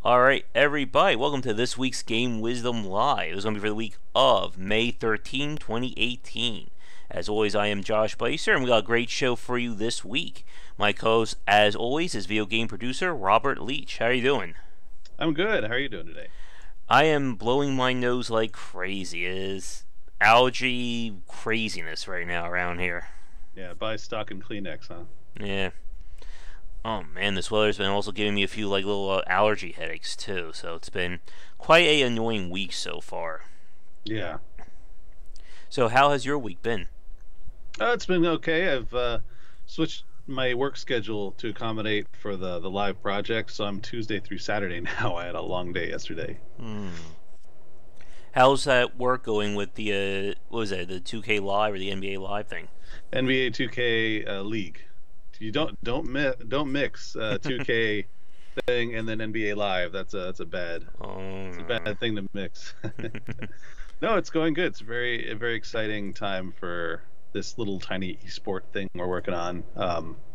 Alright, everybody, welcome to this week's Game Wisdom Live. It was going to be for the week of May 13, 2018. As always, I am Josh Beiser, and we got a great show for you this week. My co-host, as always, is video game producer Robert Leach. How are you doing? I'm good. How are you doing today? I am blowing my nose like crazy. It is allergy craziness right now around here. Yeah, buy stock and Kleenex, huh? Yeah. Oh man, this weather's been also giving me a few like little allergy headaches too, so it's been quite a annoying week so far. Yeah. So how has your week been? It's been okay. I've switched my work schedule to accommodate for the live project, so I'm Tuesday through Saturday now. I had a long day yesterday. How's that work going with the what was that, the 2K Live or the NBA Live thing? NBA 2K League. You don't mix 2K thing and then NBA Live. That's a bad it's a bad thing to mix. No, it's going good. It's a very exciting time for this little tiny esport thing we're working on.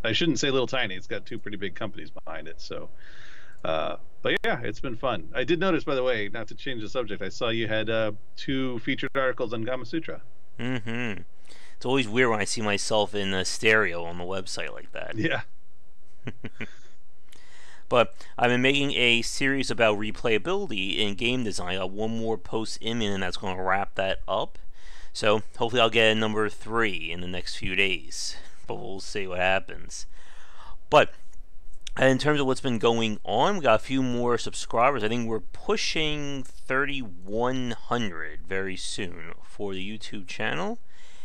I shouldn't say little tiny. It's got two pretty big companies behind it. So, but yeah, it's been fun. I did notice, by the way, not to change the subject, I saw you had two featured articles on Gama Sutra. Mm-hmm. It's always weird when I see myself in a stereo on the website like that. Yeah. But I've been making a series about replayability in game design. I got one more post in, and that's going to wrap that up. So hopefully I'll get a number 3 in the next few days. But we'll see what happens. But in terms of what's been going on, we got a few more subscribers. I think we're pushing 3,100 very soon for the YouTube channel.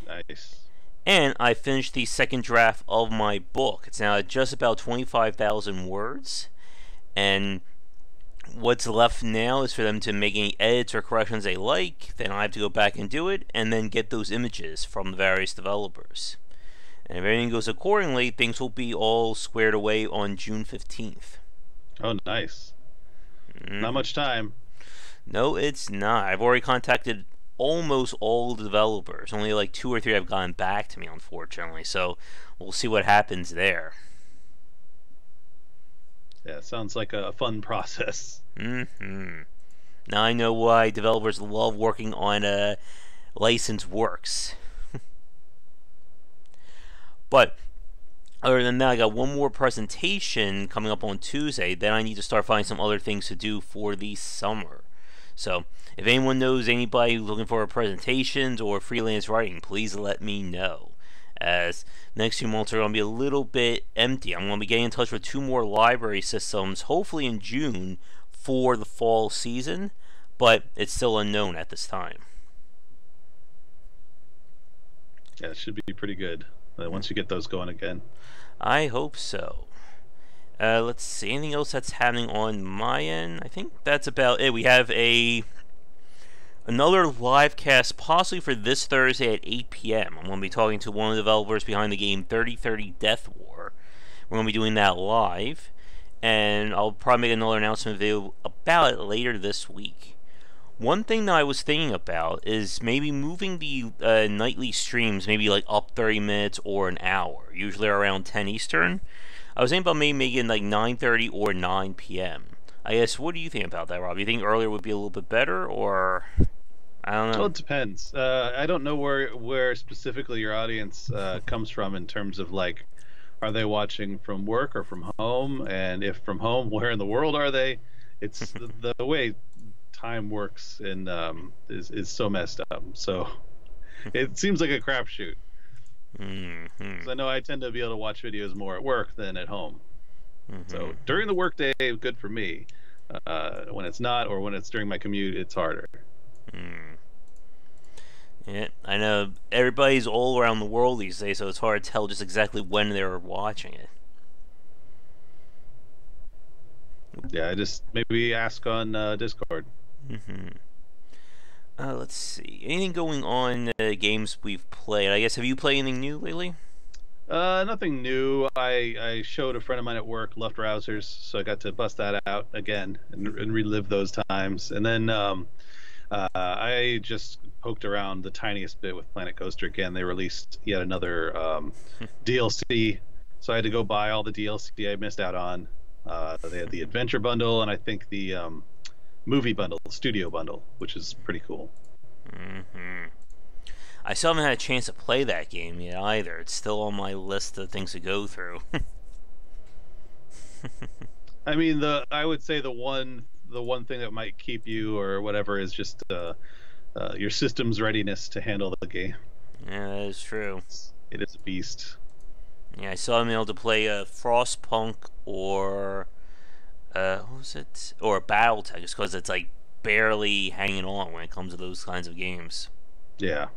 Nice. And I finished the second draft of my book. It's now at just about 25,000 words. And what's left now is for them to make any edits or corrections they like. Then I have to go back and do it, and then get those images from the various developers. And if everything goes accordingly, things will be all squared away on June 15th. Oh, nice. Not much time. No, it's not. I've already contacted almost all the developers. Only like 2 or 3 have gotten back to me, unfortunately. So we'll see what happens there. Yeah, sounds like a fun process. Mm-hmm. Now I know why developers love working on licensed works. But other than that, I got one more presentation coming up on Tuesday. Then I need to start finding some other things to do for the summer. So if anyone knows anybody who's looking for presentations or freelance writing, please let me know. As next few months are going to be a little bit empty. I'm going to be getting in touch with 2 more library systems, hopefully in June, for the fall season, but it's still unknown at this time. Yeah, it should be pretty good once you get those going again. I hope so. Let's see, anything else that's happening on my end? I think that's about it. We have another live cast possibly for this Thursday at 8 p.m. I'm going to be talking to one of the developers behind the game 3030 Death War. We're going to be doing that live, and I'll probably make another announcement video about it later this week. One thing that I was thinking about is maybe moving the nightly streams maybe like up 30 minutes or an hour, usually around 10 Eastern. I was thinking about maybe making like 9:30 or 9 p.m. I guess, what do you think about that, Rob? You think earlier would be a little bit better, or I don't know? Well, it depends. I don't know where specifically your audience comes from in terms of like, are they watching from work or from home? And if from home, where in the world are they? It's the way time works and is so messed up. So it seems like a crapshoot. Mm-hmm. I know I tend to be able to watch videos more at work than at home. Mm-hmm. So during the workday, good for me. When it's not, or when it's during my commute, it's harder. Yeah, I know everybody's all around the world these days, so it's hard to tell just exactly when they're watching it. Yeah, I just maybe ask on Discord. Let's see. Anything going on games we've played? I guess, have you played anything new lately? Nothing new. I showed a friend of mine at work Left Rousers, so I got to bust that out again and relive those times. And then I just poked around the tiniest bit with Planet Coaster again. They released yet another DLC, so I had to go buy all the DLC I missed out on. They had the adventure bundle, and I think the movie bundle, studio bundle, which is pretty cool. Mm-hmm. I still haven't had a chance to play that game yet either. It's still on my list of things to go through. I mean, I would say the one thing that might keep you or whatever is just your system's readiness to handle the game. Yeah, that is true. It is a beast. Yeah, I still haven't been able to play Frostpunk or what was it? Or BattleTech, just because it's like barely hanging on when it comes to those kinds of games. Yeah.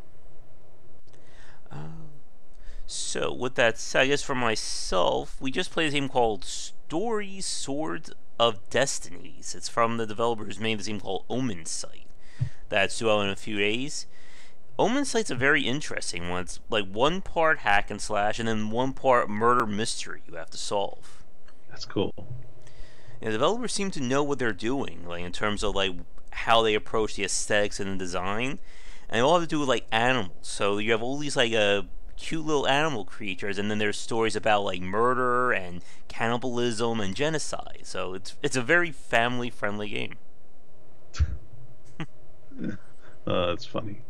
So, with that said, I guess for myself, we just played a game called Stories Swords of Destinies. It's from the developers who made this game called Omen Sight. That's due out in a few days. Omen Sight's a very interesting one. It's like one part hack and slash, and then one part murder mystery you have to solve. That's cool. And the developers seem to know what they're doing, like in terms of like how they approach the aesthetics and the design. And they all have to do with like animals. So you have all these like cute little animal creatures, and then there's stories about like murder and cannibalism and genocide. So it's a very family friendly game. That's funny.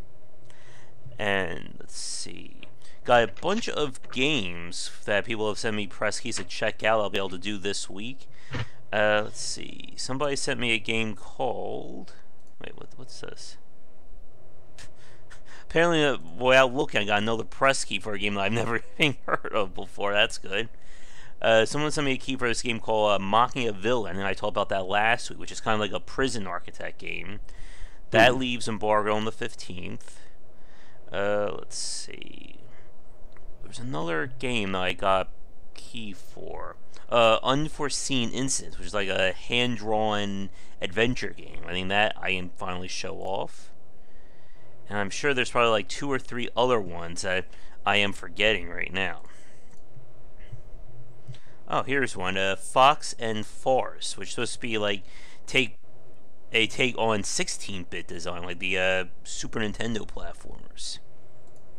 And let's see, got a bunch of games that people have sent me press keys to check out. I'll be able to do this week. Let's see, somebody sent me a game called, wait, what's this? Apparently, without looking, I got another press key for a game that I've never even heard of before. That's good. Someone sent me a key for this game called Mocking a Villain, and I talked about that last week, which is kind of like a prison architect game. That leaves embargo on the 15th. Let's see. There's another game that I got key for. Unforeseen Incidents, which is like a hand-drawn adventure game. I think that I can finally show off. And I'm sure there's probably like 2 or 3 other ones that I am forgetting right now. Oh, here's one. Fox and Forest, which is supposed to be like take on 16-bit design, like the Super Nintendo platformers.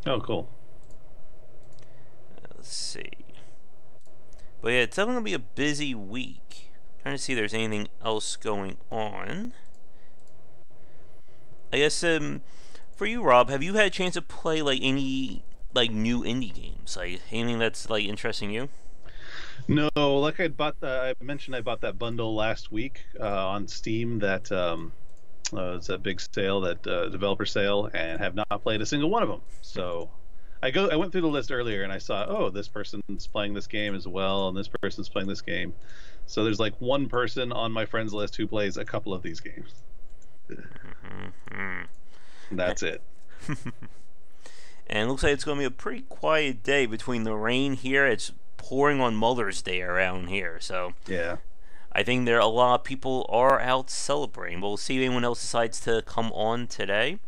Oh, cool. Let's see. But yeah, it's definitely going to be a busy week. Trying to see if there's anything else going on. I guess, for you, Rob, have you had a chance to play like any like new indie games? Like anything that's like interesting you? No, like I mentioned I bought that bundle last week on Steam. That it's a big sale, that developer sale, and have not played a single one of them. So I went through the list earlier and I saw, oh, this person's playing this game as well, and this person's playing this game. So there's like one person on my friends list who plays a couple of these games. That's it. And it looks like it's going to be a pretty quiet day between the rain here. It's pouring on Mother's Day around here, so yeah, I think a lot of people are out celebrating. We'll see if anyone else decides to come on today,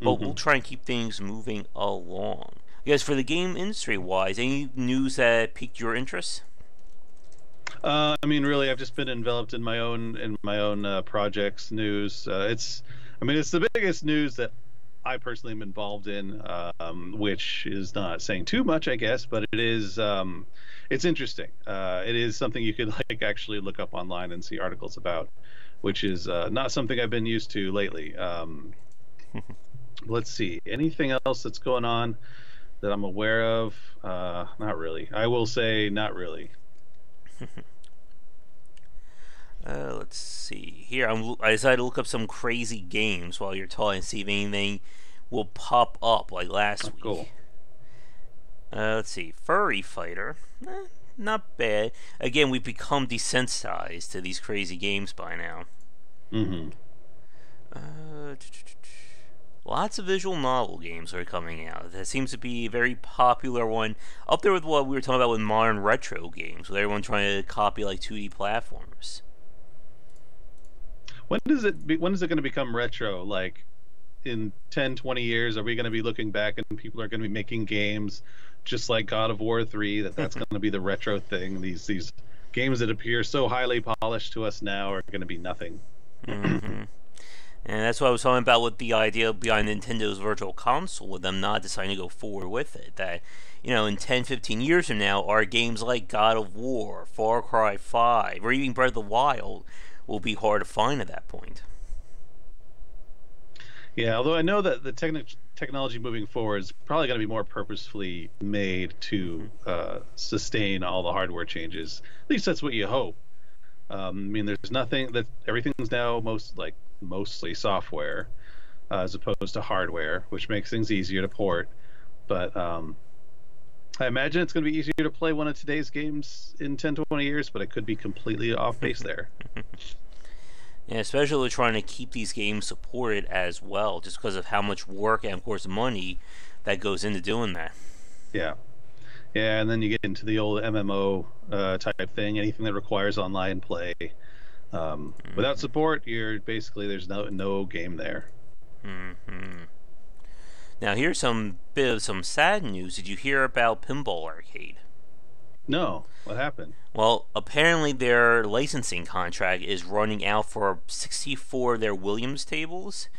but we'll try and keep things moving along. I guess for the game industry wise, any news that piqued your interest? I mean, really, I've just been enveloped in my own projects news. It's the biggest news that I personally am involved in, which is not saying too much, I guess, but it is. It's interesting. It is something you could like actually look up online and see articles about, which is not something I've been used to lately. Let's see. Anything else that's going on that I'm aware of? Not really. I will say not really. Let's see. Here, I decided to look up some crazy games while you're talking, see if anything will pop up like last week. Cool. Let's see. Furry Fighter. Not bad. Again, we've become desensitized to these crazy games by now. Lots of visual novel games are coming out. That seems to be a very popular one. Up there with what we were talking about with modern retro games, with everyone trying to copy like 2D platformers. When is it going to become retro? Like in 10, 20 years, are we going to be looking back and people are going to be making games just like God of War 3, that's going to be the retro thing? These games that appear so highly polished to us now are going to be nothing. And that's what I was talking about with the idea behind Nintendo's Virtual Console, with them not deciding to go forward with it. That, in 10, 15 years from now, our games like God of War, Far Cry 5, or even Breath of the Wild will be hard to find at that point. Yeah, although I know that the technology moving forward is probably going to be more purposefully made to sustain all the hardware changes. At least that's what you hope. I mean, there's nothing that everything's now mostly software as opposed to hardware, which makes things easier to port. But I imagine it's going to be easier to play one of today's games in 10 to 20 years, but it could be completely off base there. Yeah, especially with trying to keep these games supported as well, just because of how much work and, of course, money that goes into doing that. Yeah. Yeah, and then you get into the old MMO type thing, anything that requires online play. Without support, there's no game there. Now, here's some sad news. Did you hear about Pinball Arcade? No. What happened? Well, apparently their licensing contract is running out for 64 of their Williams tables,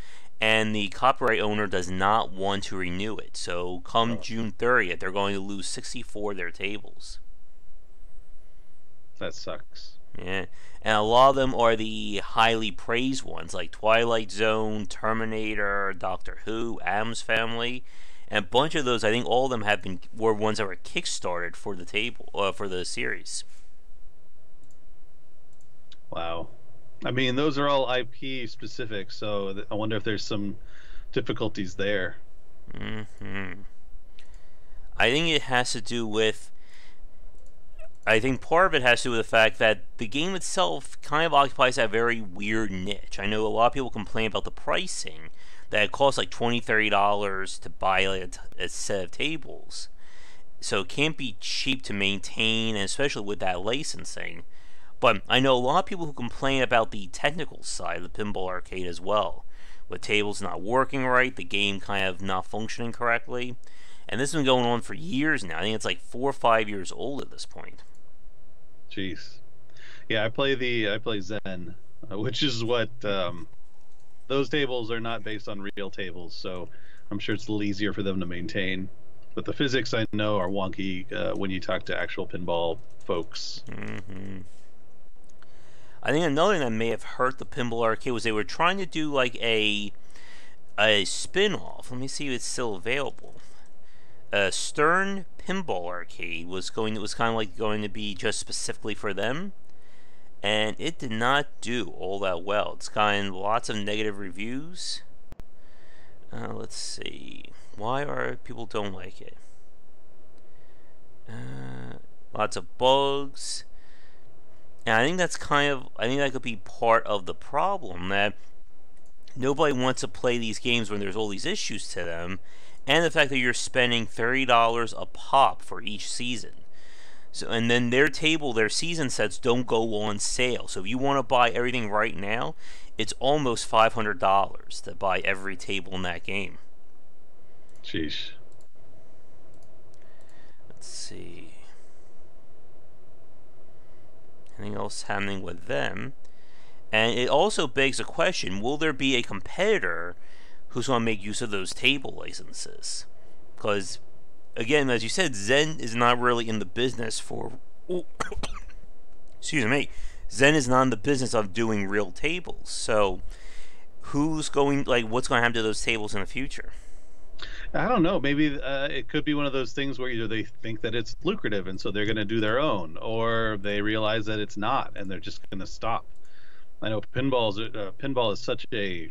and the copyright owner does not want to renew it. So come June 30th, they're going to lose 64 of their tables. That sucks. Yeah, and a lot of them are the highly praised ones, like Twilight Zone, Terminator, Doctor Who, Addams Family, and a bunch of those. I think all of them were ones that were kickstarted for the for the series. Wow. I mean, those are all IP specific, so I wonder if there's some difficulties there. I think it has to do with. I think part of it has to do with the fact that the game itself kind of occupies that very weird niche. I know a lot of people complain about the pricing, that it costs like $20, $30 to buy a set of tables. So it can't be cheap to maintain, and especially with that licensing. But I know a lot of people who complain about the technical side of the Pinball Arcade as well, with tables not working right, the game kind of not functioning correctly. And this has been going on for years now. I think it's like 4 or 5 years old at this point. Jeez. Yeah, I play Zen, which is what those tables are not based on real tables, so I'm sure it's a little easier for them to maintain. But the physics I know are wonky when you talk to actual pinball folks. I think another thing that may have hurt the Pinball Arcade was they were trying to do like a spin-off. Let me see if it's still available. Stern Pinball Arcade was kind of like going to be just specifically for them, and it did not do all that well. It's gotten lots of negative reviews. Let's see, why are people don't like it? Lots of bugs, and I think that could be part of the problem, that nobody wants to play these games when there's all these issues to them. And the fact that you're spending $30 a pop for each season. So, and then their season sets don't go on sale. So if you want to buy everything right now, it's almost $500 to buy every table in that game. Sheesh. Let's see. Anything else happening with them? And it also begs the question, will there be a competitor who's going to make use of those table licenses? Because, again, as you said, Zen is not really in the business for... excuse me. Zen is not in the business of doing real tables. So, what's going to happen to those tables in the future? I don't know. Maybe it could be one of those things where either they think that it's lucrative and so they're going to do their own, or they realize that it's not and they're just going to stop. I know pinball is such a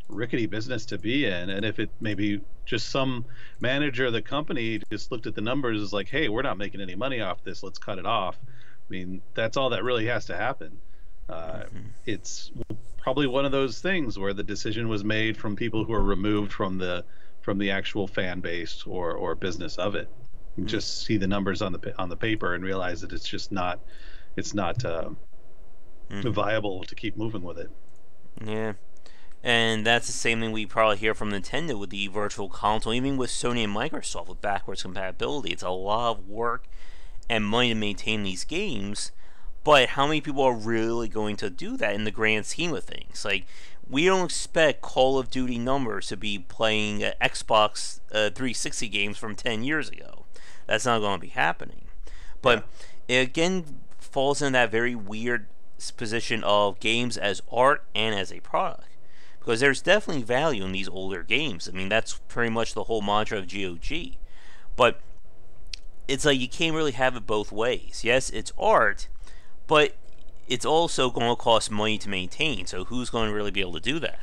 rickety business to be in, and if it maybe just some manager of the company just looked at the numbers, is like, hey, we're not making any money off this, let's cut it off. I mean, that's all that really has to happen. It's probably one of those things where the decision was made from people who are removed from the actual fan base or business of it. You just see the numbers on the paper and realize that it's not viable to keep moving with it. Yeah. And that's the same thing we probably hear from Nintendo with the Virtual Console, even with Sony and Microsoft with backwards compatibility. It's a lot of work and money to maintain these games, But how many people are really going to do that in the grand scheme of things? Like, we don't expect Call of Duty numbers to be playing Xbox 360 games from 10 years ago. That's not going to be happening. But it again falls in that very weird position of games as art and as a product. Because there's definitely value in these older games. I mean, that's pretty much the whole mantra of GOG. But it's like you can't really have it both ways. Yes, it's art, but it's also going to cost money to maintain. So who's going to really be able to do that?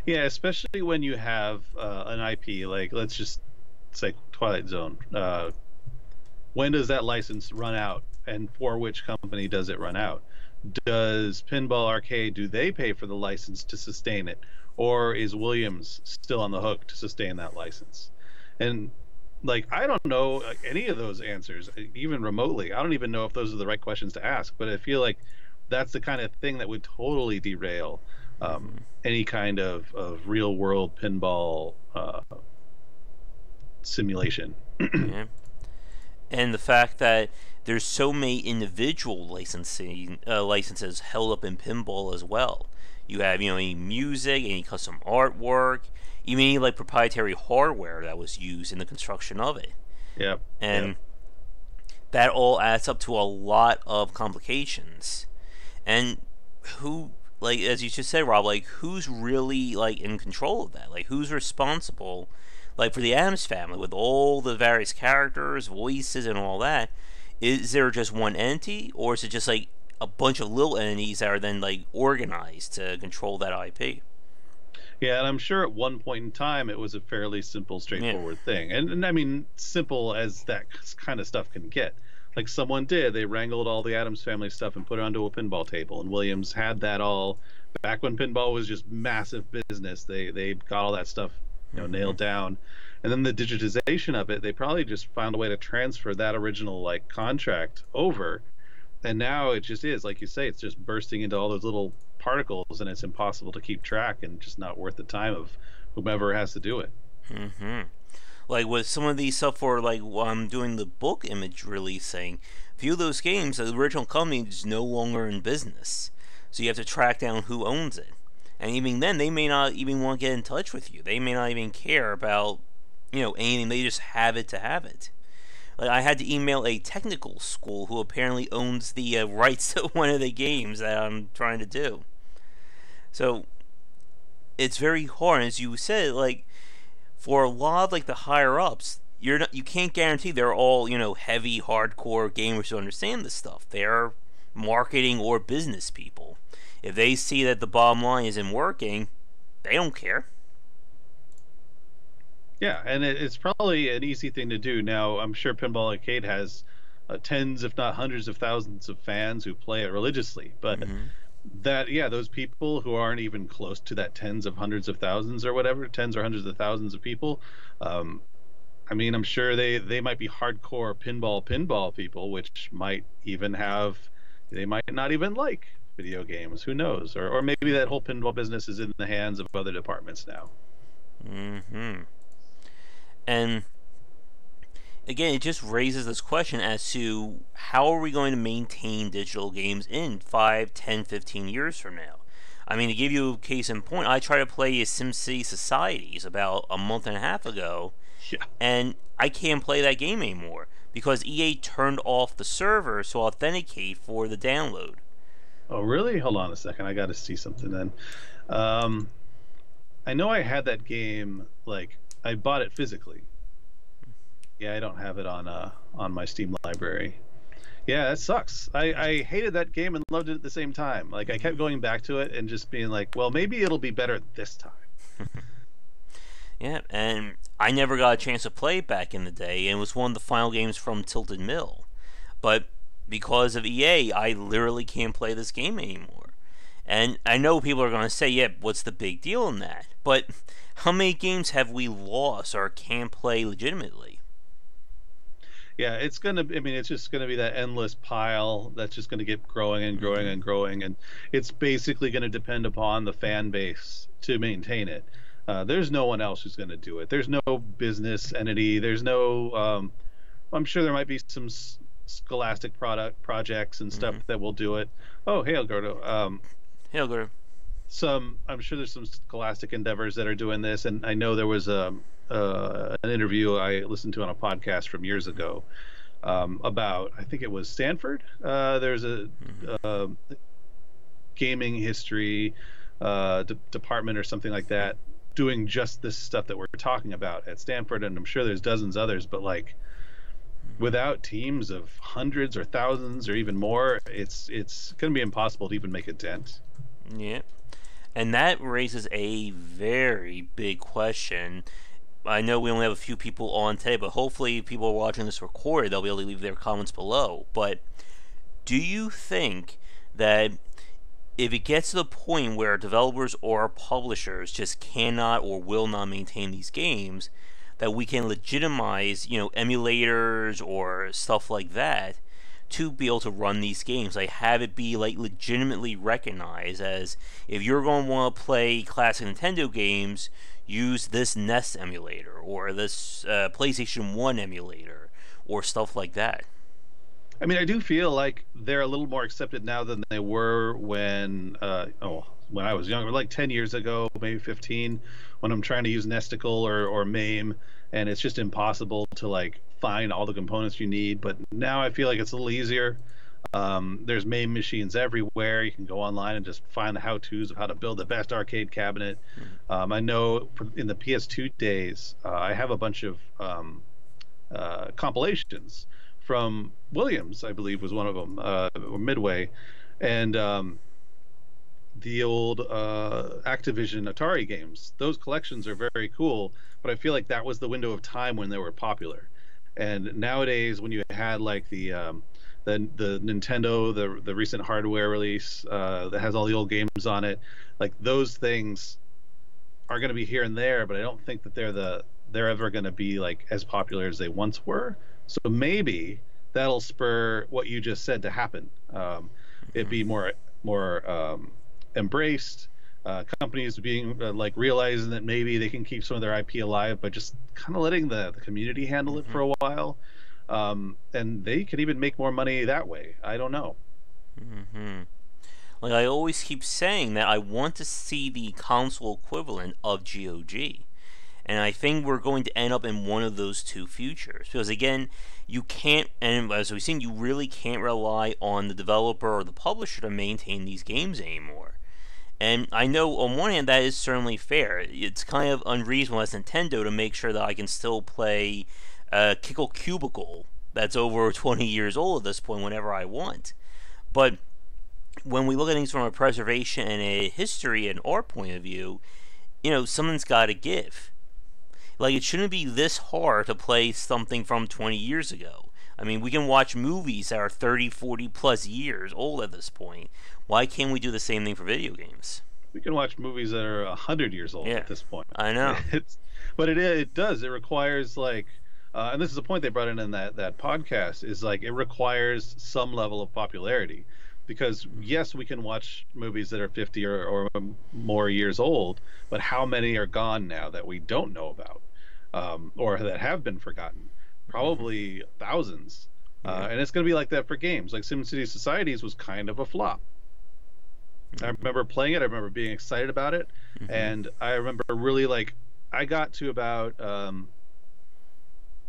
Yeah, especially when you have an IP like, let's just say, Twilight Zone. When does that license run out, and for which company does it run out? Does Pinball Arcade, do they pay for the license to sustain it, or is Williams still on the hook to sustain that license? And like, I don't know any of those answers, even remotely. I don't even know if those are the right questions to ask, but I feel like that's the kind of thing that would totally derail any kind of real world pinball simulation. Yeah. And the fact that there's so many individual licenses held up in pinball as well. You have, any music, any custom artwork, even any like proprietary hardware that was used in the construction of it. Yep. And that all adds up to a lot of complications. And who, like as you just said, Rob, like who's really like in control of that? Like who's responsible? Like for the Addams Family, with all the various characters, voices, and all that, is there just one entity, or is it just like a bunch of little entities that are then like organized to control that IP? Yeah, and I'm sure at one point in time it was a fairly simple, straightforward thing. And I mean, simple as that kind of stuff can get. Like someone did, they wrangled all the Addams Family stuff and put it onto a pinball table, and Williams had that all back when pinball was just massive business. They got all that stuff nailed down, and then the digitization of it, they probably just found a way to transfer that original like contract over, and now it just is, like you say, it's just bursting into all those little particles, and it's impossible to keep track, and just not worth the time of whomever has to do it. Like with some of these stuff for like doing the book image releasing, a few of those games, the original company is no longer in business, so you have to track down who owns it. And even then, they may not even want to get in touch with you. They may not even care about, anything. They just have it to have it. Like, I had to email a technical school who apparently owns the rights to one of the games that I'm trying to do. So, it's very hard. As you said, like, for a lot of, like, the higher-ups, you can't guarantee they're all, heavy, hardcore gamers who understand this stuff. They're marketing or business people. If they see that the bottom line isn't working, they don't care. Yeah, and it's probably an easy thing to do. Now, I'm sure Pinball Arcade has tens, if not hundreds of thousands of fans who play it religiously. But those people who aren't even close to that tens of hundreds of thousands or whatever, tens or hundreds of thousands of people, I mean, I'm sure they might be hardcore pinball people, which might even they might not even like video games. Who knows? Or maybe that whole pinball business is in the hands of other departments now. And again, it just raises this question as to how are we going to maintain digital games in 5, 10, 15 years from now? I mean, to give you a case in point, I tried to play SimCity Societies about a month and a half ago, and I can't play that game anymore because EA turned off the server to authenticate for the download. Oh, really? Hold on a second. I got to see something then. I know I had that game, like, I bought it physically. Yeah, I don't have it on my Steam library. Yeah, that sucks. I hated that game and loved it at the same time. Like, I kept going back to it and just being like, well, maybe it'll be better this time. Yeah, and I never got a chance to play it back in the day, and it was one of the final games from Tilted Mill. But because of EA, I literally can't play this game anymore. And I know people are going to say, yeah, what's the big deal in that? But how many games have we lost or can't play legitimately? Yeah, it's just gonna be that endless pile that's just gonna get growing and growing and growing, and it's basically gonna depend upon the fan base to maintain it. There's no one else who's gonna do it. There's no business entity. There's no. I'm sure there might be some Scholastic projects and stuff that will do it. Oh, hey, Alberto. Hey, Alberto. I'm sure there's some Scholastic endeavors that are doing this, and I know there was an interview I listened to on a podcast from years ago about, I think it was Stanford. There's a gaming history department or something like that doing just this stuff that we're talking about at Stanford, and I'm sure there's dozens others, but like without teams of hundreds or thousands or even more, it's going to be impossible to even make a dent. Yeah. And that raises a very big question. I know we only have a few people on today, but hopefully people are watching this recorded, they'll be able to leave their comments below. But do you think that if it gets to the point where developers or publishers just cannot or will not maintain these games, that we can legitimize, emulators or stuff like that to be able to run these games, like have it be like legitimately recognized as, if you're going to want to play classic Nintendo games, use this NES emulator or this PlayStation 1 emulator or stuff like that? I mean, I do feel like they're a little more accepted now than they were when I was younger, like 10 years ago, maybe 15, when I'm trying to use Nesticle or MAME, and it's just impossible to like find all the components you need. But now I feel like it's a little easier. There's MAME machines everywhere. You can go online and just find the how-tos of how to build the best arcade cabinet. I know in the PS2 days, I have a bunch of compilations from Williams, I believe was one of them, or Midway, and the old Activision Atari games. Those collections are very cool, but I feel like that was the window of time when they were popular. And nowadays, when you had like the Nintendo, the recent hardware release that has all the old games on it, like those things are going to be here and there, but I don't think that they're ever going to be like as popular as they once were. So maybe that'll spur what you just said to happen. It'd be more embraced. Companies being like realizing that maybe they can keep some of their IP alive by just kind of letting the community handle it for a while, and they could even make more money that way. I don't know. Like I always keep saying that I want to see the console equivalent of GOG. And I think we're going to end up in one of those two futures. Because again, you can't, and as we've seen, you really can't rely on the developer or the publisher to maintain these games anymore. And I know on one hand that is certainly fair. It's kind of unreasonable as Nintendo to make sure that I can still play Kickle Cubicle that's over 20 years old at this point whenever I want. But when we look at things from a preservation and a history and art point of view, something's got to give. Like, it shouldn't be this hard to play something from 20 years ago. I mean, we can watch movies that are 30, 40 plus years old at this point. Why can't we do the same thing for video games? We can watch movies that are 100 years old at this point. I know. But it does. It requires, like, and this is a point they brought in that podcast, is like it requires some level of popularity. Because, yes, we can watch movies that are 50 or more years old, but how many are gone now that we don't know about? Or that have been forgotten? Probably thousands. And it's going to be like that for games. Like SimCity Societies was kind of a flop. I remember playing it. I remember being excited about it. And I remember really, like, I got to about,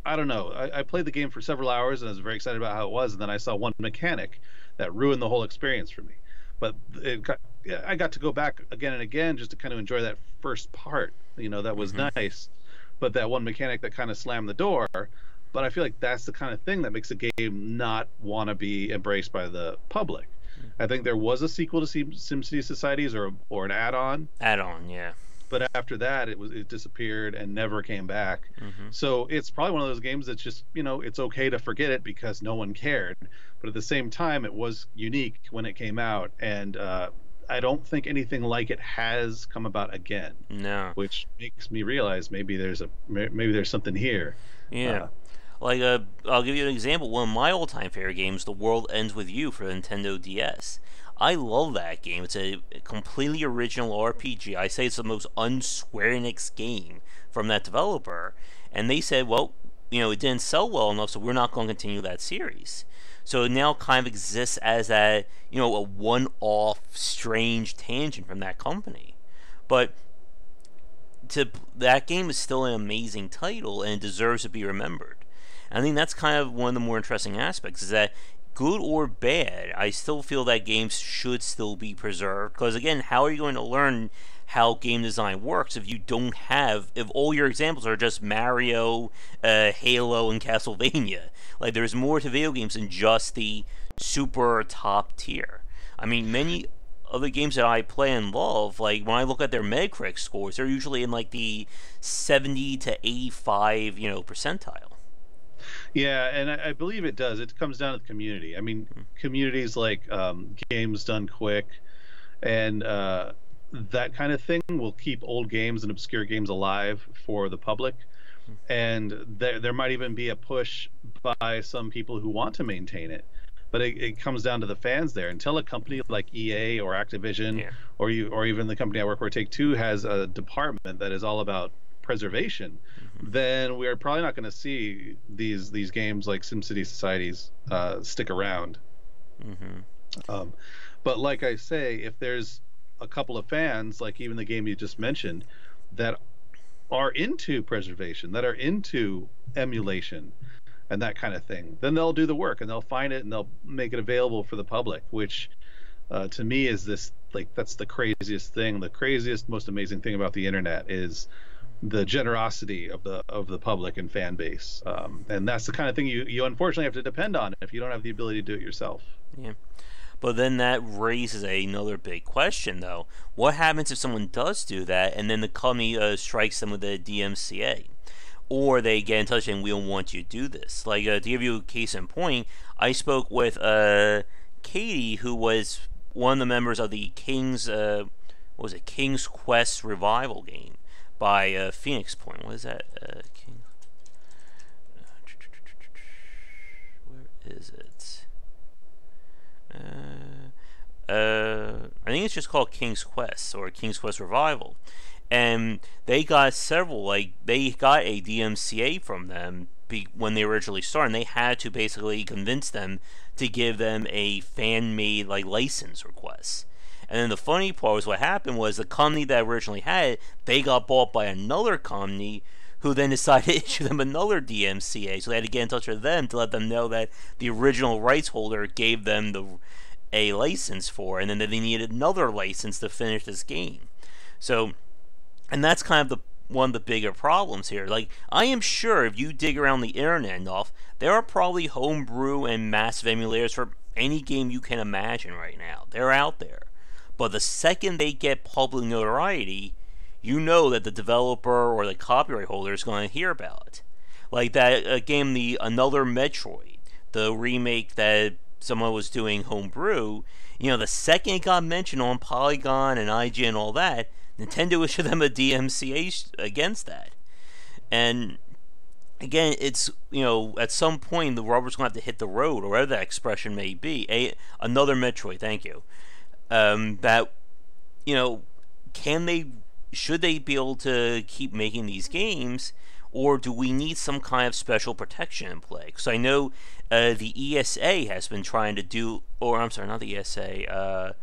I don't know. I played the game for several hours and I was very excited about how it was. And then I saw one mechanic that ruined the whole experience for me. But I got to go back again and again just to kind of enjoy that first part. That was nice. But that one mechanic that kind of slammed the door. But I feel like that's the kind of thing that makes a game not want to be embraced by the public. I think there was a sequel to SimCity Societies or an add-on. Add-on, yeah. But after that, it disappeared and never came back. So it's probably one of those games that's just, it's okay to forget it because no one cared. But at the same time, it was unique when it came out. And I don't think anything like it has come about again. No. Which makes me realize maybe there's something here. Yeah. I'll give you an example. One of my all-time favorite games, The World Ends With You for the Nintendo DS. I love that game. It's a completely original RPG. I say it's the most un-Square Enix game from that developer. And they said, well, it didn't sell well enough, so we're not going to continue that series. So it now kind of exists as a a one-off strange tangent from that company. But that game is still an amazing title and it deserves to be remembered. And I think that's kind of one of the more interesting aspects is that good or bad, I still feel that games should still be preserved. Because again, how are you going to learn how game design works if you don't have, if all your examples are just Mario, Halo, and Castlevania? Like, there's more to video games than just the super top tier. I mean, many other games that I play and love, like when I look at their Metacritic scores, they're usually in like the 70 to 85, percentile. Yeah, and I believe it does. It comes down to the community. I mean, communities like Games Done Quick and that kind of thing will keep old games and obscure games alive for the public. And there might even be a push by some people who want to maintain it. But it comes down to the fans there. Until a company like EA or Activision or even the company I work for, Take-Two, has a department that is all about preservation, then we are probably not going to see these games like SimCity Societies stick around. But like I say, if there's a couple of fans, like even the game you just mentioned, that are into preservation, that are into emulation and that kind of thing, then they'll do the work and they'll find it and they'll make it available for the public, which to me is this, like, that's the craziest thing. The craziest, most amazing thing about the internet is the generosity of the public and fan base, and that's the kind of thing you unfortunately have to depend on if you don't have the ability to do it yourself. Yeah. But then that raises another big question, though. What happens if someone does do that and then the company strikes them with a DMCA? Or they get in touch and we don't want you to do this. Like, to give you a case in point, I spoke with Katie, who was one of the members of the King's King's Quest revival game by Phoenix Point. What is that? Where is it? I think it's just called King's Quest or King's Quest Revival. And they got they got a DMCA from them when they originally started, and they had to basically convince them to give them a fan-made license request. And then the funny part was what happened was the company that originally had it, they got bought by another company who then decided to issue them another DMCA. So they had to get in touch with them to let them know that the original rights holder gave them a license for, and then they needed another license to finish this game. So, and that's kind of one of the bigger problems here. Like, I am sure if you dig around the internet enough, there are probably homebrew and massive emulators for any game you can imagine right now. They're out there. But the second they get public notoriety, you know that the developer or the copyright holder is going to hear about it. Like that game, another Metroid, the remake that someone was doing homebrew, the second it got mentioned on Polygon and IGN and all that, Nintendo issued them a DMCA against that. And again, it's, at some point the rubber's going to have to hit the road, or whatever that expression may be. Another Metroid, thank you. That, should they be able to keep making these games, or do we need some kind of special protection in play? Because I know the ESA has been trying to do, or I'm sorry, not the ESA,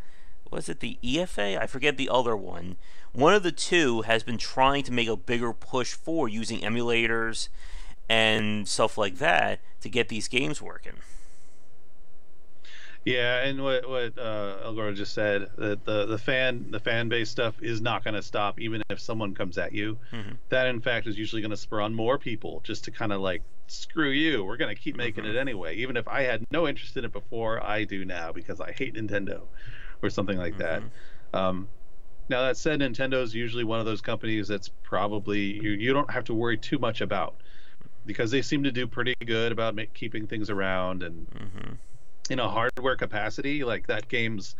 was it the EFA? I forget the other one. One of the two has been trying to make a bigger push for using emulators and stuff like that to get these games working. Yeah, and what Elgora just said, that the fan base stuff is not going to stop even if someone comes at you. That in fact is usually going to spur on more people just to kind of like, screw you, we're going to keep making it anyway, even if I had no interest in it before, I do now because I hate Nintendo, or something like that. Now that said, Nintendo is usually one of those companies that's probably you don't have to worry too much about, because they seem to do pretty good about keeping things around, and hardware capacity, like that game's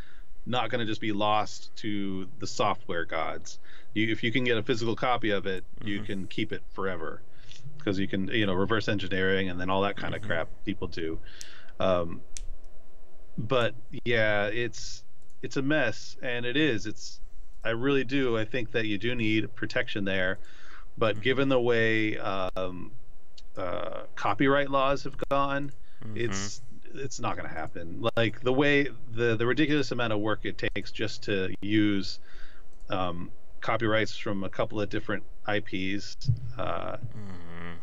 not going to just be lost to the software gods. If you can get a physical copy of it, you can keep it forever, because you can reverse engineering and then all that kind of crap people do. But yeah, it's a mess, and I really do. I think that you do need protection there, but given the way copyright laws have gone, it's not going to happen. Like the way the ridiculous amount of work it takes just to use copyrights from a couple of different IPs,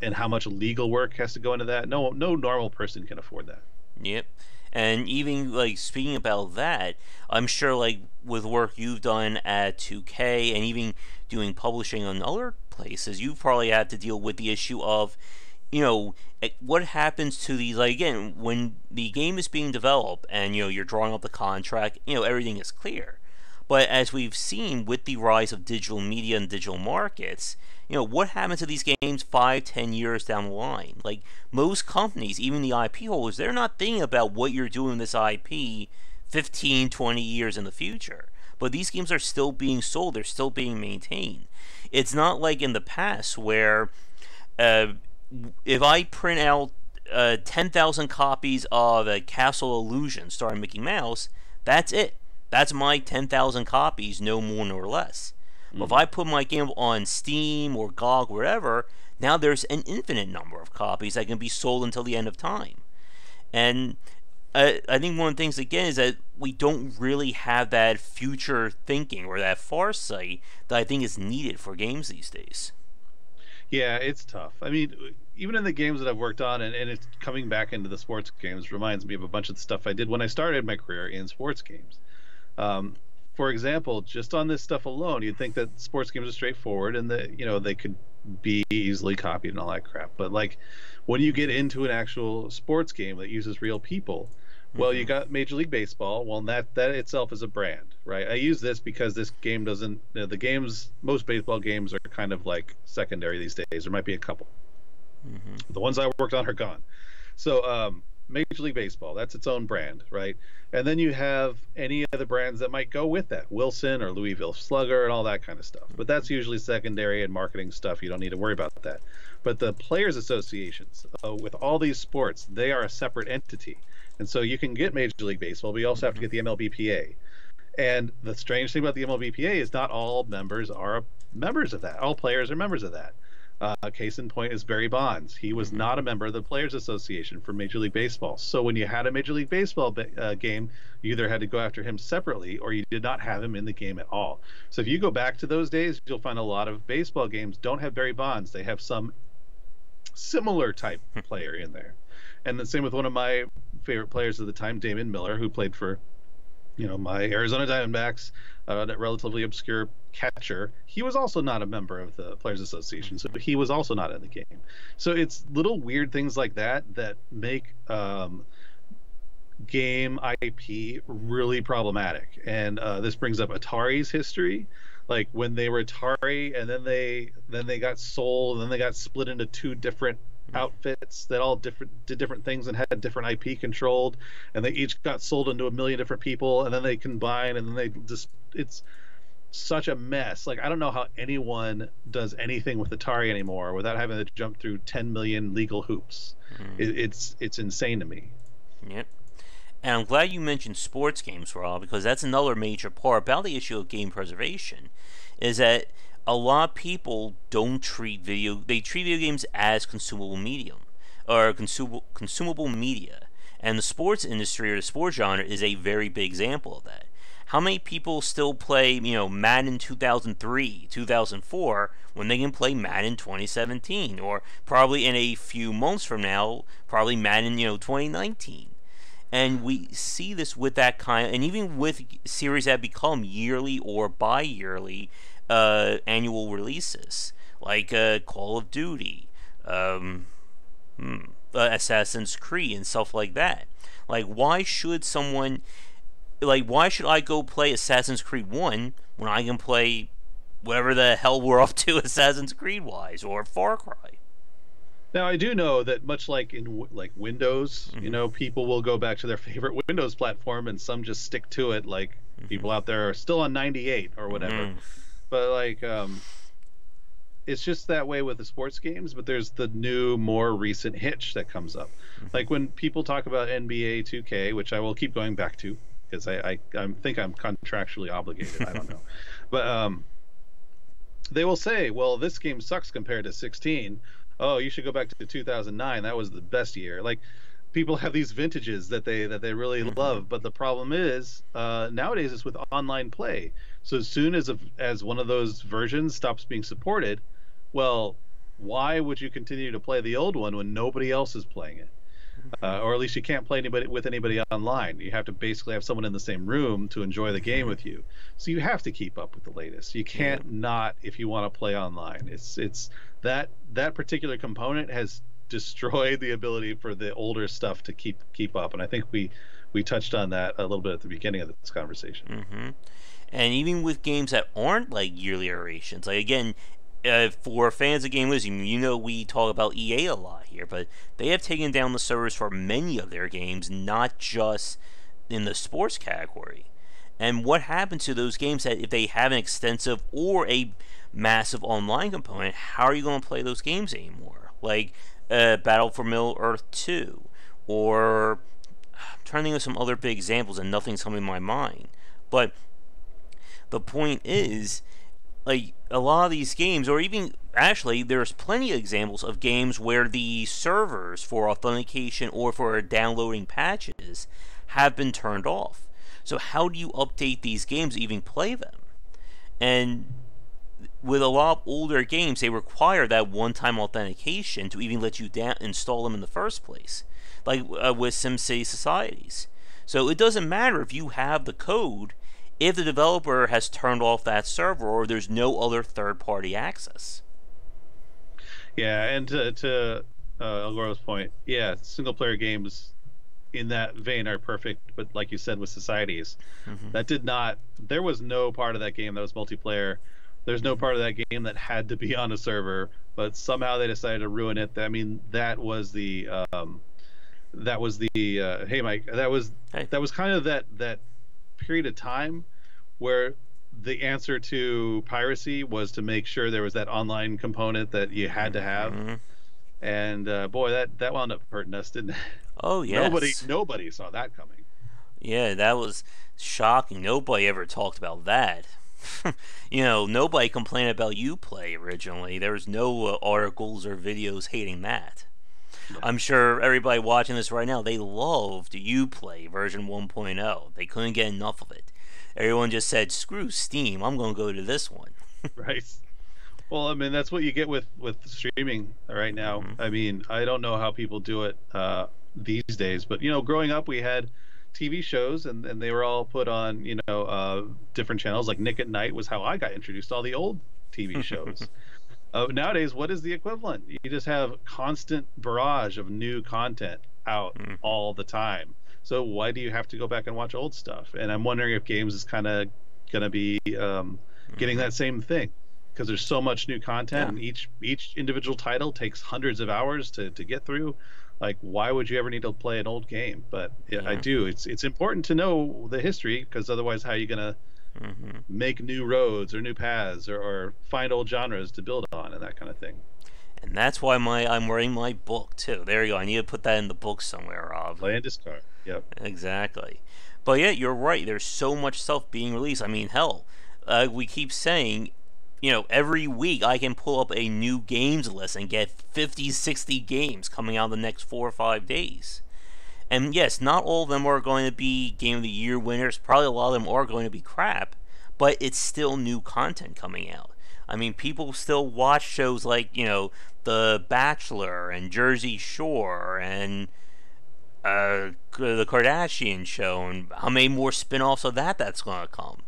and how much legal work has to go into that. No normal person can afford that. Yep. And even like speaking about that, I'm sure like with work you've done at 2K and even doing publishing on other places, you've probably had to deal with the issue of, what happens to these, like, again, when the game is being developed and you're drawing up the contract, everything is clear. But as we've seen with the rise of digital media and digital markets, what happens to these games 5, 10 years down the line? Like, most companies, even the IP holders, they're not thinking about what you're doing with this IP 15, 20 years in the future. But these games are still being sold, they're still being maintained. It's not like in the past where if I print out 10,000 copies of Castle Illusion starring Mickey Mouse, that's it. That's my 10,000 copies, no more nor less. But if I put my game on Steam or GOG, wherever, now there's an infinite number of copies that can be sold until the end of time. And I think one of the things, again, is that we don't really have that future thinking or that foresight that I think is needed for games these days. Yeah, it's tough. I mean, even in the games that I've worked on, and it's coming back into the sports games, reminds me of a bunch of the stuff I did when I started my career in sports games. For example, just on this stuff alone, you'd think that sports games are straightforward and that they could be easily copied and all that crap. But like when you get into an actual sports game that uses real people, well, you got Major League Baseball. Well, that itself is a brand, right? I use this because this game doesn't. Most baseball games are kind of like secondary these days. There might be a couple. The ones I worked on are gone. So Major League Baseball, that's its own brand, right? And then you have any of the brands that might go with that, Wilson or Louisville Slugger and all that kind of stuff. But that's usually secondary and marketing stuff. You don't need to worry about that. But the players' associations, with all these sports, they are a separate entity. And so you can get Major League Baseball, but you also have to get the MLBPA. And the strange thing about the MLBPA is not all members are members of that. All players are members of that. Case in point is Barry Bonds. He was not a member of the Players Association for Major League Baseball. So when you had a Major League Baseball game, you either had to go after him separately or you did not have him in the game at all. So if you go back to those days, you'll find a lot of baseball games don't have Barry Bonds. They have some similar type player in there. And the same with one of my favorite players of the time, Damon Miller, who played for my Arizona Diamondbacks, that relatively obscure catcher. He was also not a member of the Players Association, so he was also not in the game. So it's little weird things like that that make game IP really problematic. And this brings up Atari's history. Like when they were Atari, and then they got sold, and then they got split into two different outfits that all did different things and had different IP controlled, and they each got sold into a million different people, and then they combine, and then they just it's such a mess. Like I don't know how anyone does anything with Atari anymore without having to jump through 10 million legal hoops. It's insane to me. Yep. And I'm glad you mentioned sports games, Rob, because that's another major part about the issue of game preservation, is that a lot of people don't treat video games as consumable medium or consumable media, and the sports industry or the sports genre is a very big example of that. How many people still play Madden 2003, 2004 when they can play Madden 2017, or probably in a few months from now probably Madden 2019? And we see this with that kind, and even with series that become yearly or bi-yearly annual releases, like Call of Duty, Assassin's Creed, and stuff like that. Like, why should I go play Assassin's Creed 1 when I can play whatever the hell we're up to Assassin's Creed-wise, or Far Cry? Now I do know that much like in Windows, people will go back to their favorite Windows platform, and some just stick to it. Like people out there are still on 98 or whatever. But like, it's just that way with the sports games. But there's the new, more recent hitch that comes up. Like when people talk about NBA 2K, which I will keep going back to because I think I'm contractually obligated. I don't know, but they will say, well, this game sucks compared to 16. Oh, you should go back to 2009. That was the best year. Like, people have these vintages that they really Mm-hmm. love, but the problem is nowadays it's with online play. So as soon as one of those versions stops being supported, well, why would you continue to play the old one when nobody else is playing it? Or at least you can't play anybody online. You have to basically have someone in the same room to enjoy the game Mm-hmm. with you. So you have to keep up with the latest. You Yeah. can't not if you want to play online. It's that particular component has destroyed the ability for the older stuff to keep up. And I think we touched on that a little bit at the beginning of this conversation. Mm-hmm. And even with games that aren't like yearly iterations, like again, for fans of Game Wisdom, you know we talk about EA a lot here, but they have taken down the servers for many of their games, not just in the sports category. And what happens to those games that if they have an extensive or a massive online component, how are you going to play those games anymore? Like Battle for Middle Earth 2, or I'm trying to think of some other big examples, and nothing's coming to my mind. But the point is, like a lot of these games, or even actually, there's plenty of examples of games where the servers for authentication or for downloading patches have been turned off. So how do you update these games to even play them? And with a lot of older games, they require that one-time authentication to even let you install them in the first place, like with SimCity Societies. So it doesn't matter if you have the code if the developer has turned off that server or there's no other third-party access. Yeah, and to Alvaro's point, yeah, single player games in that vein are perfect, but like you said with societies, Mm-hmm. that did not. There was no part of that game that was multiplayer. There's no part of that game that had to be on a server, but somehow they decided to ruin it. I mean, hey Mike, Hey. that was kind of that period of time where the answer to piracy was to make sure there was that online component that you had to have. Mm-hmm. And boy, that wound up hurting us, didn't it? Oh Nobody yes. nobody saw that coming. Yeah, that was shocking. Nobody ever talked about that. Nobody complained about Uplay originally. There was no articles or videos hating that. No. I'm sure everybody watching this right now, they loved Uplay version 1.0. They couldn't get enough of it. Everyone just said, screw Steam, I'm going to go to this one. Right. Well, I mean, that's what you get with streaming right now. Mm-hmm. I mean, I don't know how people do it these days, but growing up, we had TV shows, and they were all put on different channels. Like Nick at Night was how I got introduced to all the old TV shows. Nowadays, what is the equivalent? You just have constant barrage of new content out Mm-hmm. all the time. So why do you have to go back and watch old stuff? And I'm wondering if games is kind of going to be getting that same thing, because there's so much new content, and each individual title takes hundreds of hours to get through. Like, why would you ever need to play an old game? But yeah, I do. It's important to know the history, because otherwise, how are you gonna make new roads or new paths, or find old genres to build on, and that kind of thing? And that's why I'm writing my book, too. There you go. I need to put that in the book somewhere, Rob. Play and discard. Yep. Exactly. But yeah, you're right. There's so much stuff being released. I mean, hell, we keep saying, every week I can pull up a new games list and get 50, 60 games coming out in the next 4 or 5 days. And yes, not all of them are going to be Game of the Year winners. Probably a lot of them are going to be crap, but it's still new content coming out. I mean, people still watch shows like, The Bachelor and Jersey Shore and the Kardashian show, and how many more spin-offs of that's going to come.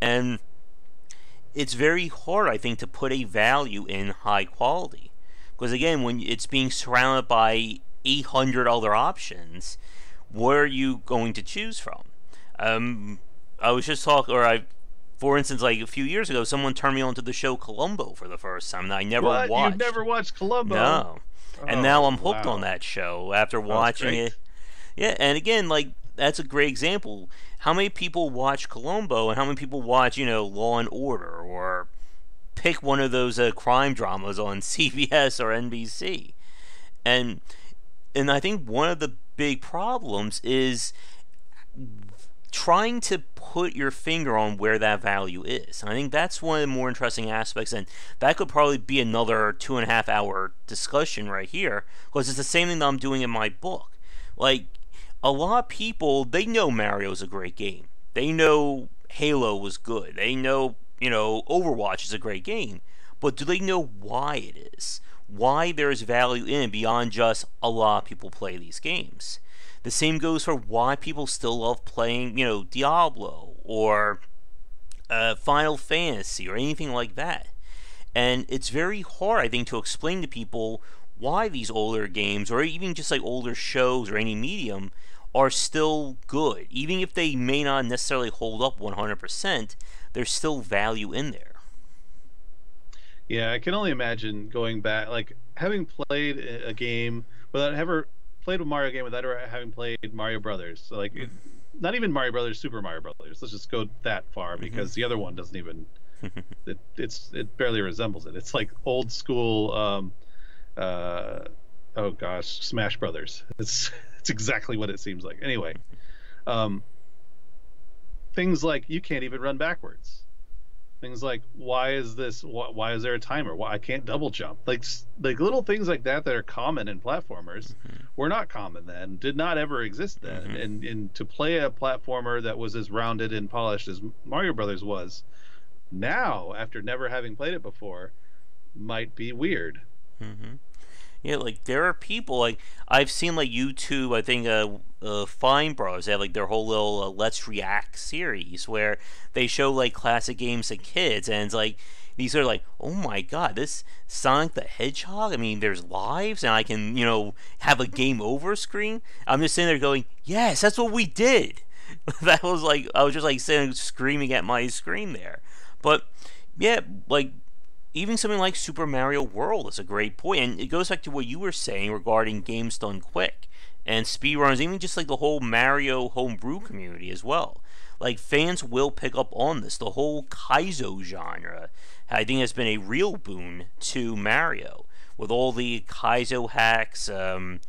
And it's very hard, I think, to put a value in high quality. Because again, when it's being surrounded by 800 other options, what are you going to choose from? I was just talking, for instance, like a few years ago, someone turned me on to the show Columbo for the first time, and I never What? watched. You've never watched Columbo? No. And Oh, now I'm hooked wow. on that show after That's watching great. it. Yeah, and again, like, that's a great example. How many people watch Columbo, and how many people watch, Law and Order, or pick one of those crime dramas on CBS or NBC? And I think one of the big problems is trying to put your finger on where that value is. And I think that's one of the more interesting aspects, and that could probably be another 2.5 hour discussion right here, because it's the same thing that I'm doing in my book, Like, a lot of people, they know Mario's a great game. They know Halo was good. They know, Overwatch is a great game. But do they know why it is? Why there's value in it beyond just a lot of people play these games? The same goes for why people still love playing, Diablo or Final Fantasy or anything like that. And it's very hard, I think, to explain to people why these older games, or even just like older shows or any medium, are still good. Even if they may not necessarily hold up 100%, there's still value in there. Yeah, I can only imagine going back, like having played a game without ever played a Mario game without ever having played Mario Brothers. So like, not even Mario Brothers, Super Mario Brothers. Let's just go that far because the other one doesn't even. It barely resembles it. It's like old school. Oh gosh, Smash Brothers. It's exactly what it seems like. Anyway, things like you can't even run backwards. Things like why is there a timer? Why I can't double jump? Like little things like that are common in platformers were not common then, did not ever exist then. And to play a platformer that was as rounded and polished as Mario Brothers was, now after never having played it before, might be weird. Yeah, like there are people like I've seen like YouTube. I think Fine Bros. They have like their whole little Let's React series where they show like classic games to kids, and it's like these are like, oh my god, this Sonic the Hedgehog. I mean, there's lives, and I can have a game over screen. I'm just sitting there going, yes, that's what we did. That was like I was just like sitting screaming at my screen there. But yeah, like even something like Super Mario World is a great point, and it goes back to what you were saying regarding games done quick and speedruns, even just like the whole Mario homebrew community as well. Like fans will pick up on this. The whole Kaizo genre, I think, has been a real boon to Mario with all the Kaizo hacks. What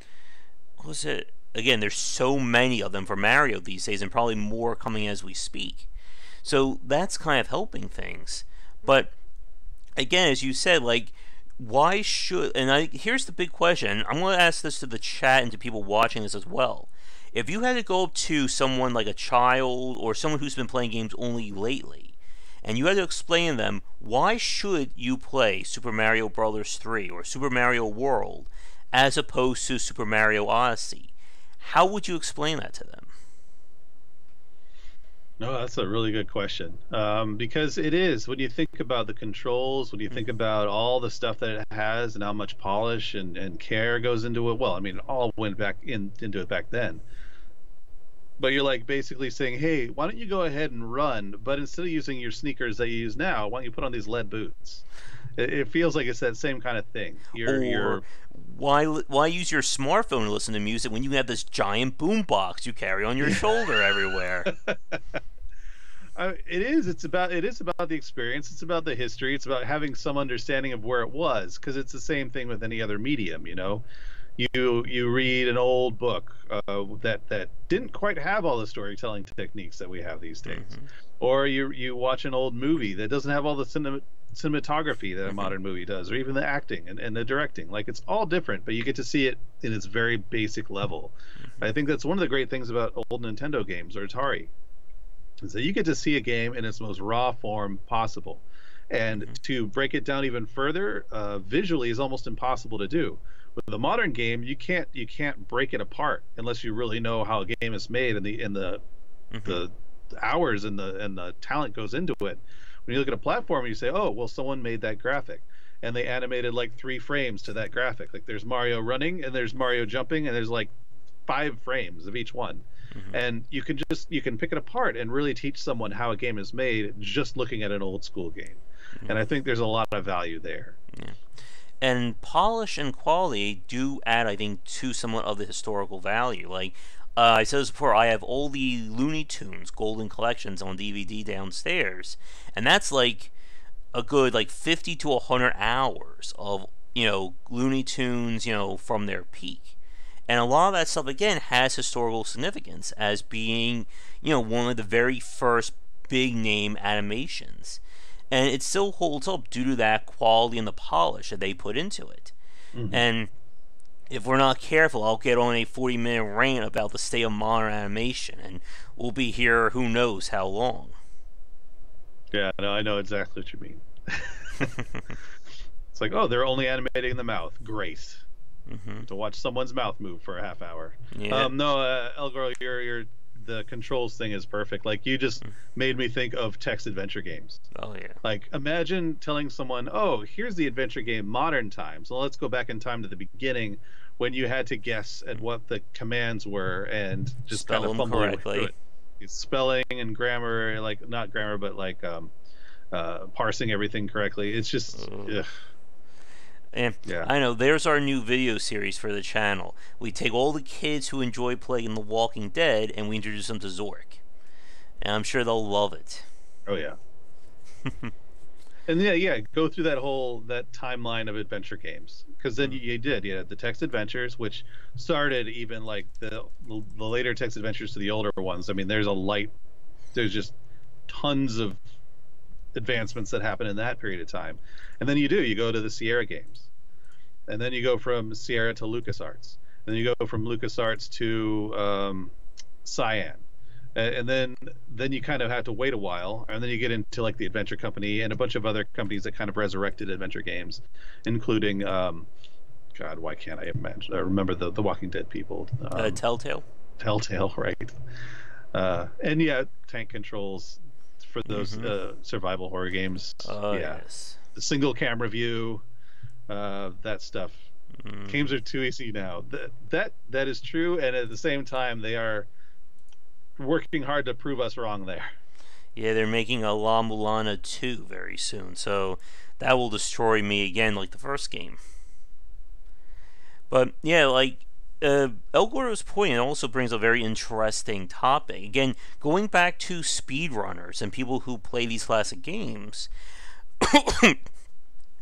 was it? Again, there's so many of them for Mario these days, and probably more coming as we speak. So that's kind of helping things. But again, as you said, like, why should... And here's the big question. I'm going to ask this to the chat and to people watching this as well. If you had to go up to someone like a child or someone who's been playing games only lately, and you had to explain to them, why should you play Super Mario Bros. 3 or Super Mario World as opposed to Super Mario Odyssey, how would you explain that to them? No, that's a really good question. Because it is, when you think about the controls, when you think about all the stuff that it has and how much polish and care goes into it, well, I mean, it all went into it back then. But you're like basically saying, hey, why don't you go ahead and run, but instead of using your sneakers that you use now, why don't you put on these lead boots? It feels like it's that same kind of thing. Why use your smartphone to listen to music when you have this giant boombox you carry on your shoulder everywhere? It is about the experience. It's about the history. It's about having some understanding of where it was, because it's the same thing with any other medium. You read an old book that didn't quite have all the storytelling techniques that we have these days, or you watch an old movie that doesn't have all the cinematography that a modern movie does, or even the acting and the directing. Like, it's all different, but you get to see it in its very basic level. I think that's one of the great things about old Nintendo games or Atari, is that you get to see a game in its most raw form possible. And to break it down even further, visually is almost impossible to do. With a modern game, you can't break it apart unless you really know how a game is made and the hours and the talent goes into it. When you look at a platform, you say, oh, well, someone made that graphic, and they animated like 3 frames to that graphic. Like, there's Mario running, and there's Mario jumping, and there's like 5 frames of each one. And you can pick it apart and really teach someone how a game is made just looking at an old school game. And I think there's a lot of value there. Yeah. And polish and quality do add, I think, to somewhat of the historical value. Like, I said this before, I have all the Looney Tunes Golden Collections on DVD downstairs, and that's like a good 50 to 100 hours of Looney Tunes from their peak. And a lot of that stuff, again, has historical significance as being one of the very first big name animations, and it still holds up due to that quality and the polish that they put into it. And if we're not careful, I'll get on a 40-minute rant about the state of modern animation, and we'll be here who knows how long. Yeah, no, I know exactly what you mean. It's like, oh, they're only animating the mouth. Great. To watch someone's mouth move for a half hour. Yeah. No, El Goro, your the controls thing is perfect. Like, you just made me think of text adventure games. Oh yeah. Like, imagine telling someone, "Oh, here's the adventure game modern time. So let's go back in time to the beginning when you had to guess at what the commands were and just Spell kind of them fumble your way correctly. through it. It's spelling and grammar, like not grammar, but like parsing everything correctly. It's just, ugh. And Yeah. I know, there's our new video series for the channel. We take all the kids who enjoy playing The Walking Dead and we introduce them to Zork. And I'm sure they'll love it. Oh yeah. And yeah, go through that timeline of adventure games, because then you had the text adventures, which started even like the later text adventures to the older ones. I mean, there's just tons of advancements that happen in that period of time. And then you go to the Sierra games, and then you go from Sierra to LucasArts, and then you go from LucasArts to Cyan, and then you kind of have to wait a while, and then you get into like the Adventure Company and a bunch of other companies that kind of resurrected adventure games, including God, why can't I remember the Walking Dead people? Telltale. Telltale, right? And yeah, tank controls for those survival horror games. Yes. The single camera view, that stuff. Games are too easy now. That is true, and at the same time, they are working hard to prove us wrong there. Yeah, they're making a La Mulana 2 very soon, so that will destroy me again like the first game. But yeah, like El Goro's point, it also brings a very interesting topic. Again, going back to speedrunners and people who play these classic games.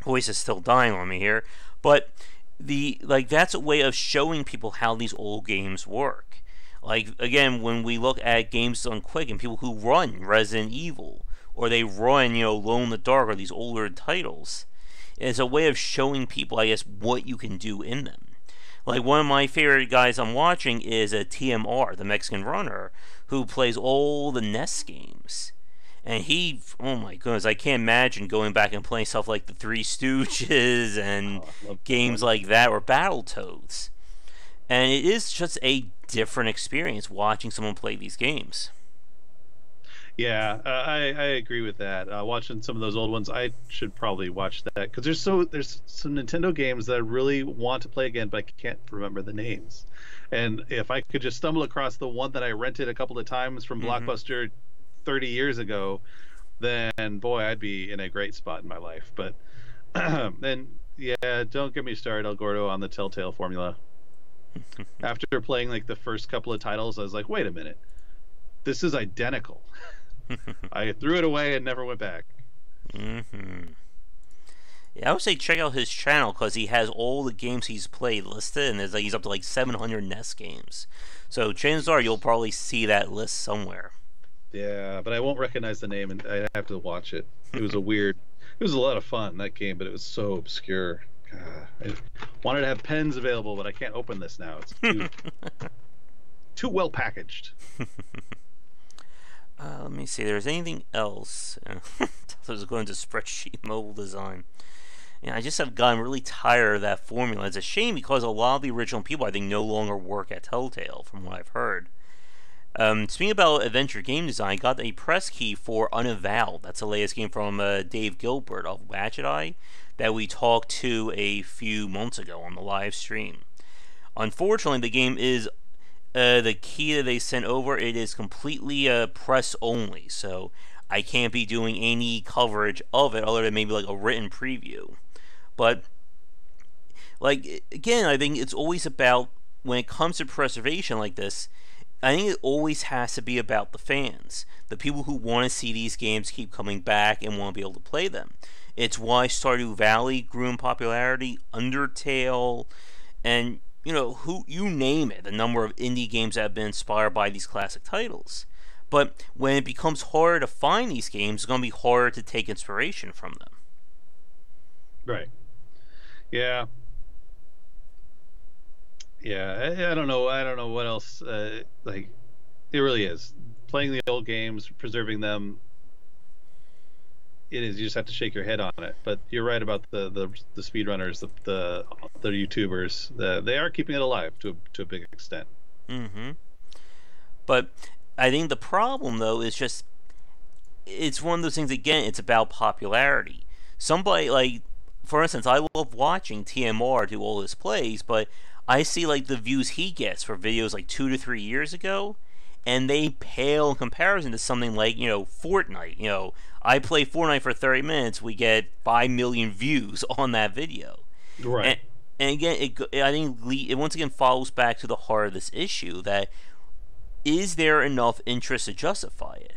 Voice is still dying on me here, but that's a way of showing people how these old games work. Like, again, when we look at games done quick and people who run Resident Evil, or they run, Alone in the Dark, or these older titles, it's a way of showing people, I guess, what you can do in them. Like, one of my favorite guys I'm watching is a TMR, the Mexican runner, who plays all the NES games. And oh my goodness, I can't imagine going back and playing stuff like the Three Stooges and games like that, or Battletoads. And it is just a different experience watching someone play these games. Yeah, I agree with that. Watching some of those old ones, I should probably watch that, because there's some Nintendo games that I really want to play again, but I can't remember the names. And if I could just stumble across the one that I rented a couple of times from Blockbuster 30 years ago, then boy, I'd be in a great spot in my life. But and yeah, don't get me started, El Gordo, on the Telltale formula. After playing like the first couple of titles, I was like, wait a minute, this is identical. I threw it away and never went back. Yeah, I would say check out his channel, because he has all the games he's played listed, and he's up to like 700 NES games. So chances are you'll probably see that list somewhere. Yeah, but I won't recognize the name, and I have to watch it. It was it was a lot of fun, that game, but it was so obscure. I wanted to have pens available, but I can't open this now. It's too well packaged. Let me see. There's anything else? I was going to spreadsheet mobile design. Yeah, I just have gotten really tired of that formula. It's a shame, because a lot of the original people, I think, no longer work at Telltale, from what I've heard. Speaking about adventure game design, I got a press key for Unavowed. That's the latest game from Dave Gilbert of Watchet Eye that we talked to a few months ago on the live stream. Unfortunately, the game is the key that they sent over. It is completely press only, so I can't be doing any coverage of it other than maybe like a written preview. But like, again, I think it's always about, when it comes to preservation like this, I think it always has to be about the fans, the people who want to see these games keep coming back and want to be able to play them. It's why Stardew Valley grew in popularity, Undertale, and you name it, the number of indie games that have been inspired by these classic titles. But when it becomes harder to find these games, it's going to be harder to take inspiration from them. Right. Yeah. Yeah, I don't know. I don't know what else. Like, it really is playing the old games, preserving them. It is. You just have to shake your head on it. But you're right about the speedrunners, the YouTubers. They are keeping it alive to a big extent. Mm-hmm. But I think the problem, though, is just it's one of those things. Again, it's about popularity. Somebody like, for instance, I love watching TMR do all his plays, but I see like the views he gets for videos like 2 to 3 years ago, and they pale in comparison to something like Fortnite. I play Fortnite for 30 minutes, we get 5 million views on that video, Right. and and again, I think it once again follows back to the heart of this issue that is there enough interest to justify it?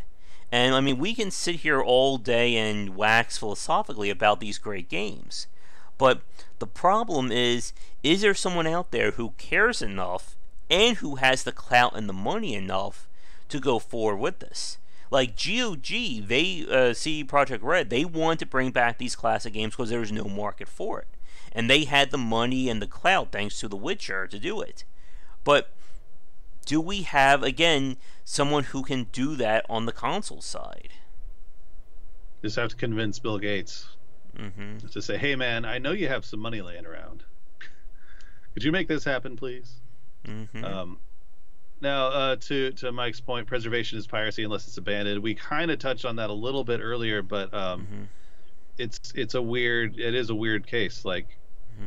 And I mean, we can sit here all day and wax philosophically about these great games. But the problem is there someone out there who cares enough and who has the clout and the money enough to go forward with this? Like GOG, CD Projekt Red, they wanted to bring back these classic games because there was no market for it. And they had the money and the clout, thanks to The Witcher, to do it. But do we have, again, someone who can do that on the console side? Just have to convince Bill Gates to say, "Hey, man, I know you have some money laying around. Could you make this happen, please?" Now, to Mike's point, preservation is piracy unless it's abandoned. We kind of touched on that a little bit earlier, but it is a weird case. Like,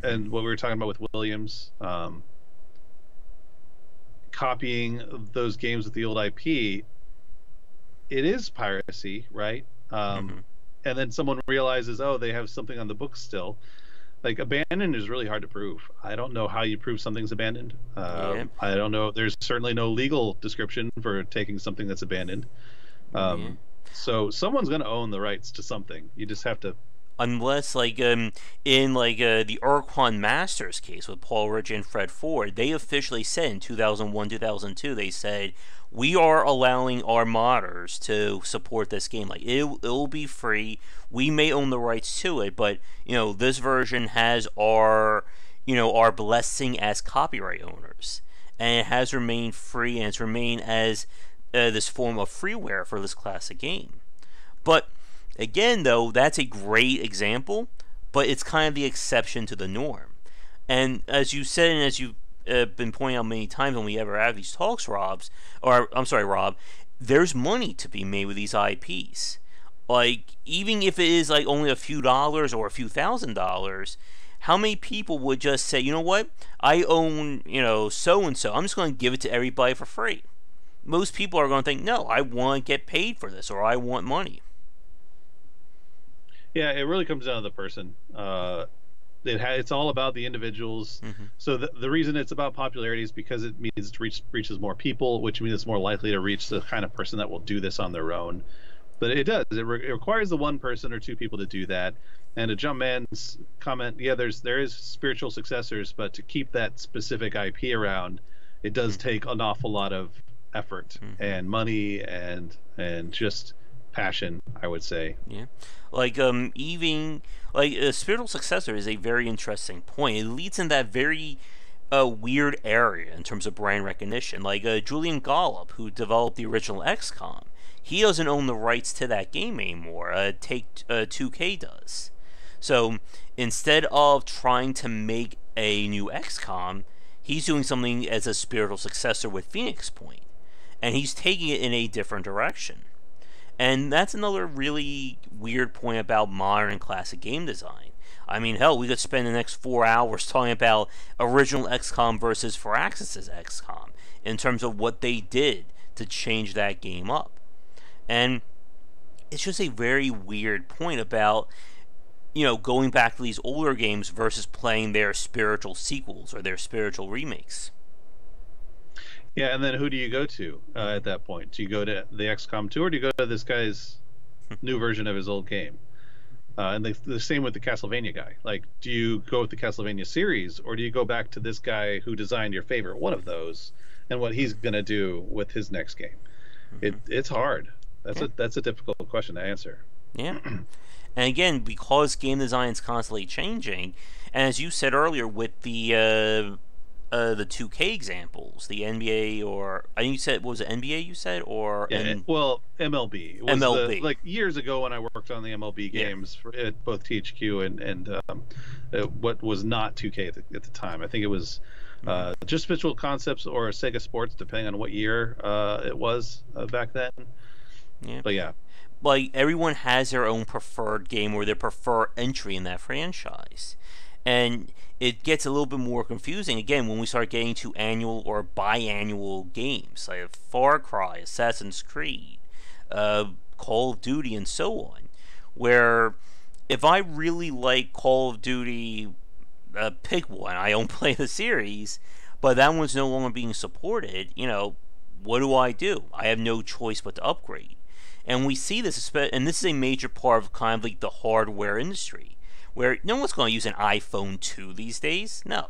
and what we were talking about with Williams, copying those games with the old IP, it is piracy, right? And then someone realizes, oh, they have something on the books still. Like, abandoned is really hard to prove. I don't know how you prove something's abandoned. I don't know. There's certainly no legal description for taking something that's abandoned. So someone's going to own the rights to something. You just have to. Unless, like, in like the Urquan Masters case with Paul Rich and Fred Ford, they officially said in 2001, 2002, they said, we are allowing our modders to support this game. Like, it'll be free. We may own the rights to it, but this version has our blessing as copyright owners, and it has remained free, and it's remained as this form of freeware for this classic game. But again, though, that's a great example, but it's kind of the exception to the norm. And as you said, and as you've been pointing out many times when we ever have these talks, Rob, there's money to be made with these IPs. Like, even if it is like only a few dollars or a few $1,000s, how many people would just say, you know what, I own, so and so, I'm just going to give it to everybody for free? Most people are going to think, no, I want to get paid for this, or I want money. Yeah, it really comes down to the person. It's all about the individuals. So the reason it's about popularity is because it means it reaches more people, which means it's more likely to reach the kind of person that will do this on their own. But it does. It requires the one person or two people to do that. And to Jumpman's comment, yeah, there is spiritual successors, but to keep that specific IP around, it does take an awful lot of effort and money and just passion, I would say. Yeah, like even like a spiritual successor is a very interesting point. It leads in that very weird area in terms of brand recognition. Like Julian Gollop, who developed the original XCOM, he doesn't own the rights to that game anymore. Take 2K does. So instead of trying to make a new XCOM, he's doing something as a spiritual successor with Phoenix Point, and he's taking it in a different direction. And that's another really weird point about modern and classic game design. I mean, hell, we could spend the next 4 hours talking about original XCOM versus Firaxis' XCOM in terms of what they did to change that game up. And it's just a very weird point about, going back to these older games versus playing their spiritual sequels or their spiritual remakes. Yeah, and then who do you go to at that point? Do you go to the XCOM 2, or do you go to this guy's new version of his old game? And the same with the Castlevania guy. Like, do you go with the Castlevania series, or do you go back to this guy who designed your favorite one of those and what he's going to do with his next game? It's hard. That's a difficult question to answer. Yeah. And again, because game design is constantly changing, and as you said earlier, with the the 2K examples, the NBA, or I think you said, what was it, NBA you said, or Yeah, well, MLB. It was the MLB? like years ago when I worked on the MLB Yeah. games for at both THQ and what was not 2K at the time. I think it was just Visual Concepts or Sega Sports, depending on what year it was back then. Yeah. But yeah, Like, everyone has their own preferred game or their preferred entry in that franchise. And it gets a little bit more confusing, again, when we start getting to annual or biannual games, like Far Cry, Assassin's Creed, Call of Duty, and so on. Where, if I really like Call of Duty, pick one, I don't play the series, but that one's no longer being supported, what do? I have no choice but to upgrade. And we see this, and this is a major part of kind of like the hardware industry, where no one's going to use an iPhone 2 these days. No.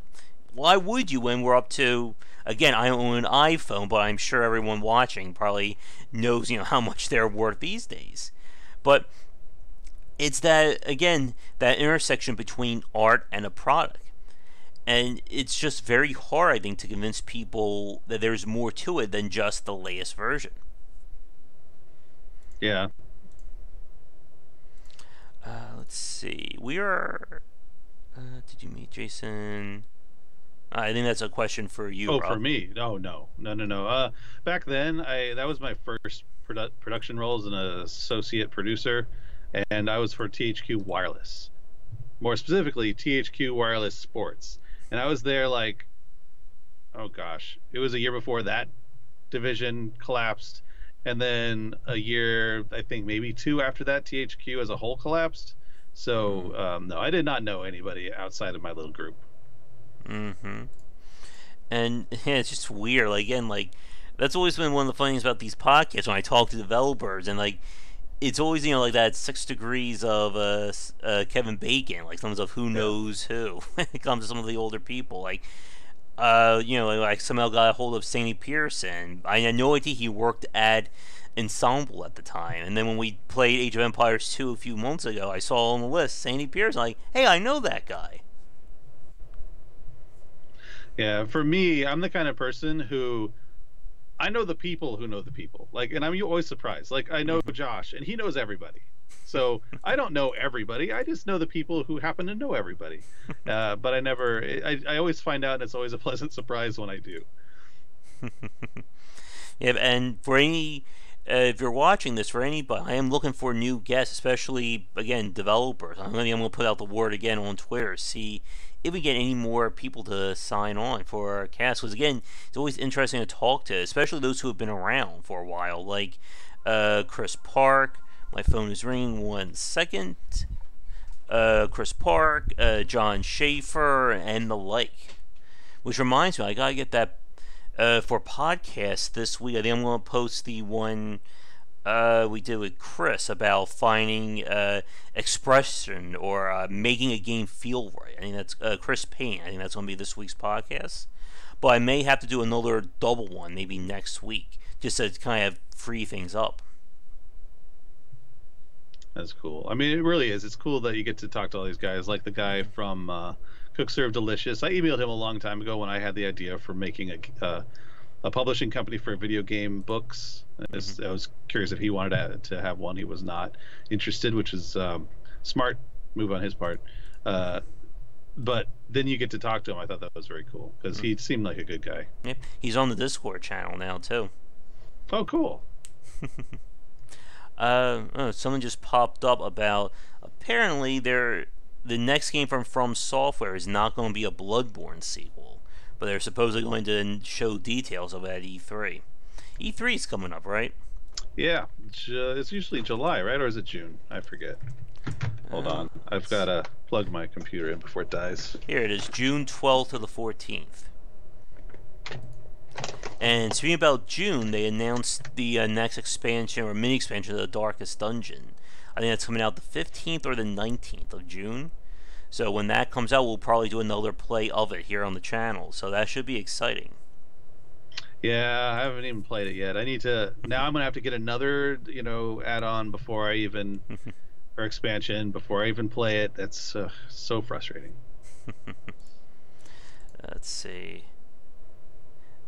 Why would you when we're up to, again, I don't own an iPhone, but I'm sure everyone watching probably knows, how much they're worth these days. But it's that, again, that intersection between art and a product. And it's just very hard, I think, to convince people that there's more to it than just the latest version. yeah. Let's see. We are. Did you meet Jason? I think that's a question for you. Oh, Rob. for me? No. Back then, that was my first production role as an associate producer, and I was for THQ Wireless, more specifically THQ Wireless Sports, and I was there like, oh gosh, it was a year before that division collapsed, and then a year, I think maybe two after that, THQ as a whole collapsed. So no, I did not know anybody outside of my little group. Mm-hmm. And yeah, it's just weird. Like, again, like, that's always been one of the funny things about these podcasts when I talk to developers, and like, it's always, like that 6 degrees of Kevin Bacon, like some of who knows who. It comes to some of the older people, like. Like somehow got a hold of Sandy Pearson. I had no idea he worked at Ensemble at the time. And then when we played Age of Empires 2 a few months ago, I saw on the list Sandy Pearson. Like, hey, I know that guy. Yeah, for me, I'm the kind of person who I know the people who know the people. Like, and I'm always surprised. Like, I know Josh, and he knows everybody. So I don't know everybody. I just know the people who happen to know everybody. But I always find out, and it's always a pleasant surprise when I do. Yeah, and for any, if you're watching this, for anybody, I am looking for new guests, especially, again, developers. I'm going to put out the word again on Twitter, see if we get any more people to sign on for our cast. Because, again, it's always interesting to talk to, especially those who have been around for a while, like Chris Park. My phone is ringing 1 second. Chris Park, John Schaefer, and the like. Which reminds me, I gotta get that for podcast this week. I think I'm gonna post the one we did with Chris about finding expression or making a game feel right. I think that's Chris Payne. I think that's gonna be this week's podcast. But I may have to do another double one maybe next week, just to kind of free things up. That's cool. I mean, it really is. It's cool that you get to talk to all these guys, like the guy from Cook Serve Delicious. I emailed him a long time ago when I had the idea for making a publishing company for video game books. I was curious if he wanted to have one. He was not interested, which is smart move on his part. But then you get to talk to him. I thought that was very cool because he seemed like a good guy. Yep, he's on the Discord channel now too. Oh, cool. Someone just popped up about apparently the next game from Software is not going to be a Bloodborne sequel, but they're supposedly going to show details of it at E3. E3 is coming up, right? Yeah, it's usually July, right? Or is it June? I forget. Hold on. I've got to plug my computer in before it dies. Here it is, June 12th to the 14th. And speaking about June, they announced the next expansion or mini expansion of the Darkest Dungeon. I think that's coming out the 15th or the 19th of June. So when that comes out, we'll probably do another play of it here on the channel. So that should be exciting. Yeah, I haven't even played it yet. I need to. Now I'm gonna have to get another, add-on before I even, or expansion before I even play it. That's so frustrating. Let's see.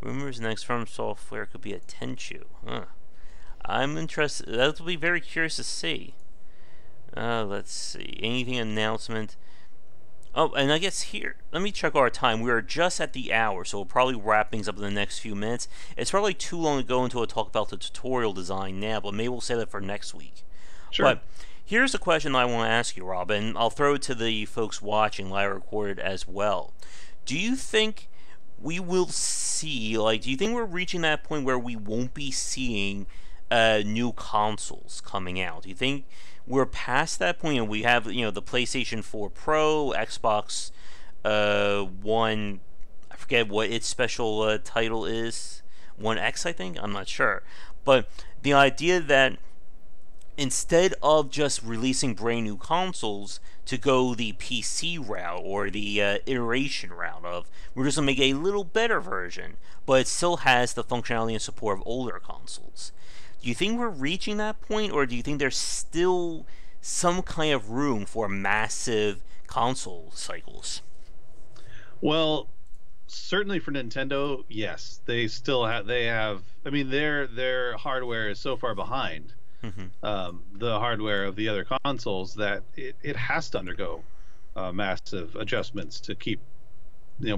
Rumors next From Software could be a Tenchu. Huh. I'm interested. That will be very curious to see. Let's see. Anything announcement? Oh, and I guess here, let me check our time. We are just at the hour, so we'll probably wrap things up in the next few minutes. It's probably too long to go into a talk about the tutorial design now, but maybe we'll say that for next week. Sure. But here's a question I want to ask you, Rob, and I'll throw it to the folks watching live recorded as well. Do you think we will see, do you think we're reaching that point where we won't be seeing new consoles coming out? Do you think we're past that point and we have, the PlayStation 4 Pro, Xbox One, I forget what its special title is, One X, I think? I'm not sure. But the idea that instead of just releasing brand new consoles, to go the PC route or the iteration route of we're just going to make a little better version, but it still has the functionality and support of older consoles. Do you think we're reaching that point, or do you think there's still some kind of room for massive console cycles? Well, certainly for Nintendo, yes. They still have. I mean, their hardware is so far behind the hardware of the other consoles that it has to undergo massive adjustments to keep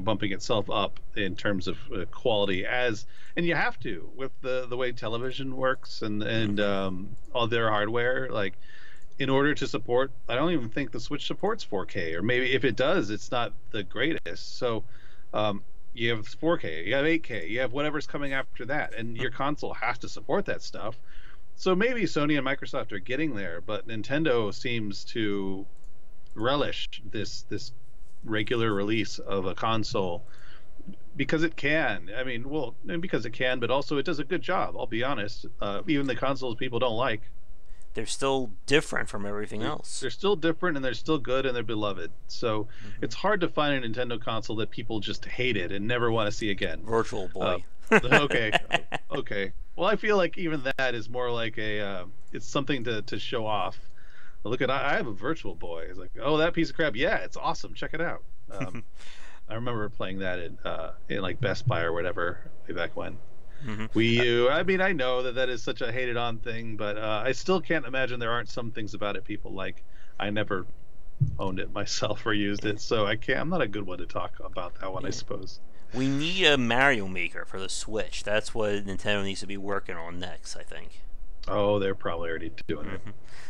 bumping itself up in terms of quality, and you have to with the way television works and all their hardware, in order to support. I don't even think the Switch supports 4K, or maybe if it does, it's not the greatest. So you have 4K, you have 8K, you have whatever's coming after that, and your console has to support that stuff. So maybe Sony and Microsoft are getting there, but Nintendo seems to relish this regular release of a console because it can. I mean, well, because it can, but also it does a good job. I'll be honest. Even the consoles people don't like, they're still different from everything else. They're still different, and they're still good, and they're beloved. So it's hard to find a Nintendo console that people just hated and never want to see again. Virtual Boy. Okay. Well, I feel like even that is more like it's something to show off. Look at, I have a Virtual Boy. It's like, oh, that piece of crap. Yeah, it's awesome. Check it out. I remember playing that in like Best Buy or whatever way back when. Wii U. I mean, I know that is such a hated on thing, but I still can't imagine there aren't some things about it people like. I never owned it myself or used it, so I'm not a good one to talk about that one, I suppose. We need a Mario Maker for the Switch. That's what Nintendo needs to be working on next, I think. Oh, they're probably already doing it.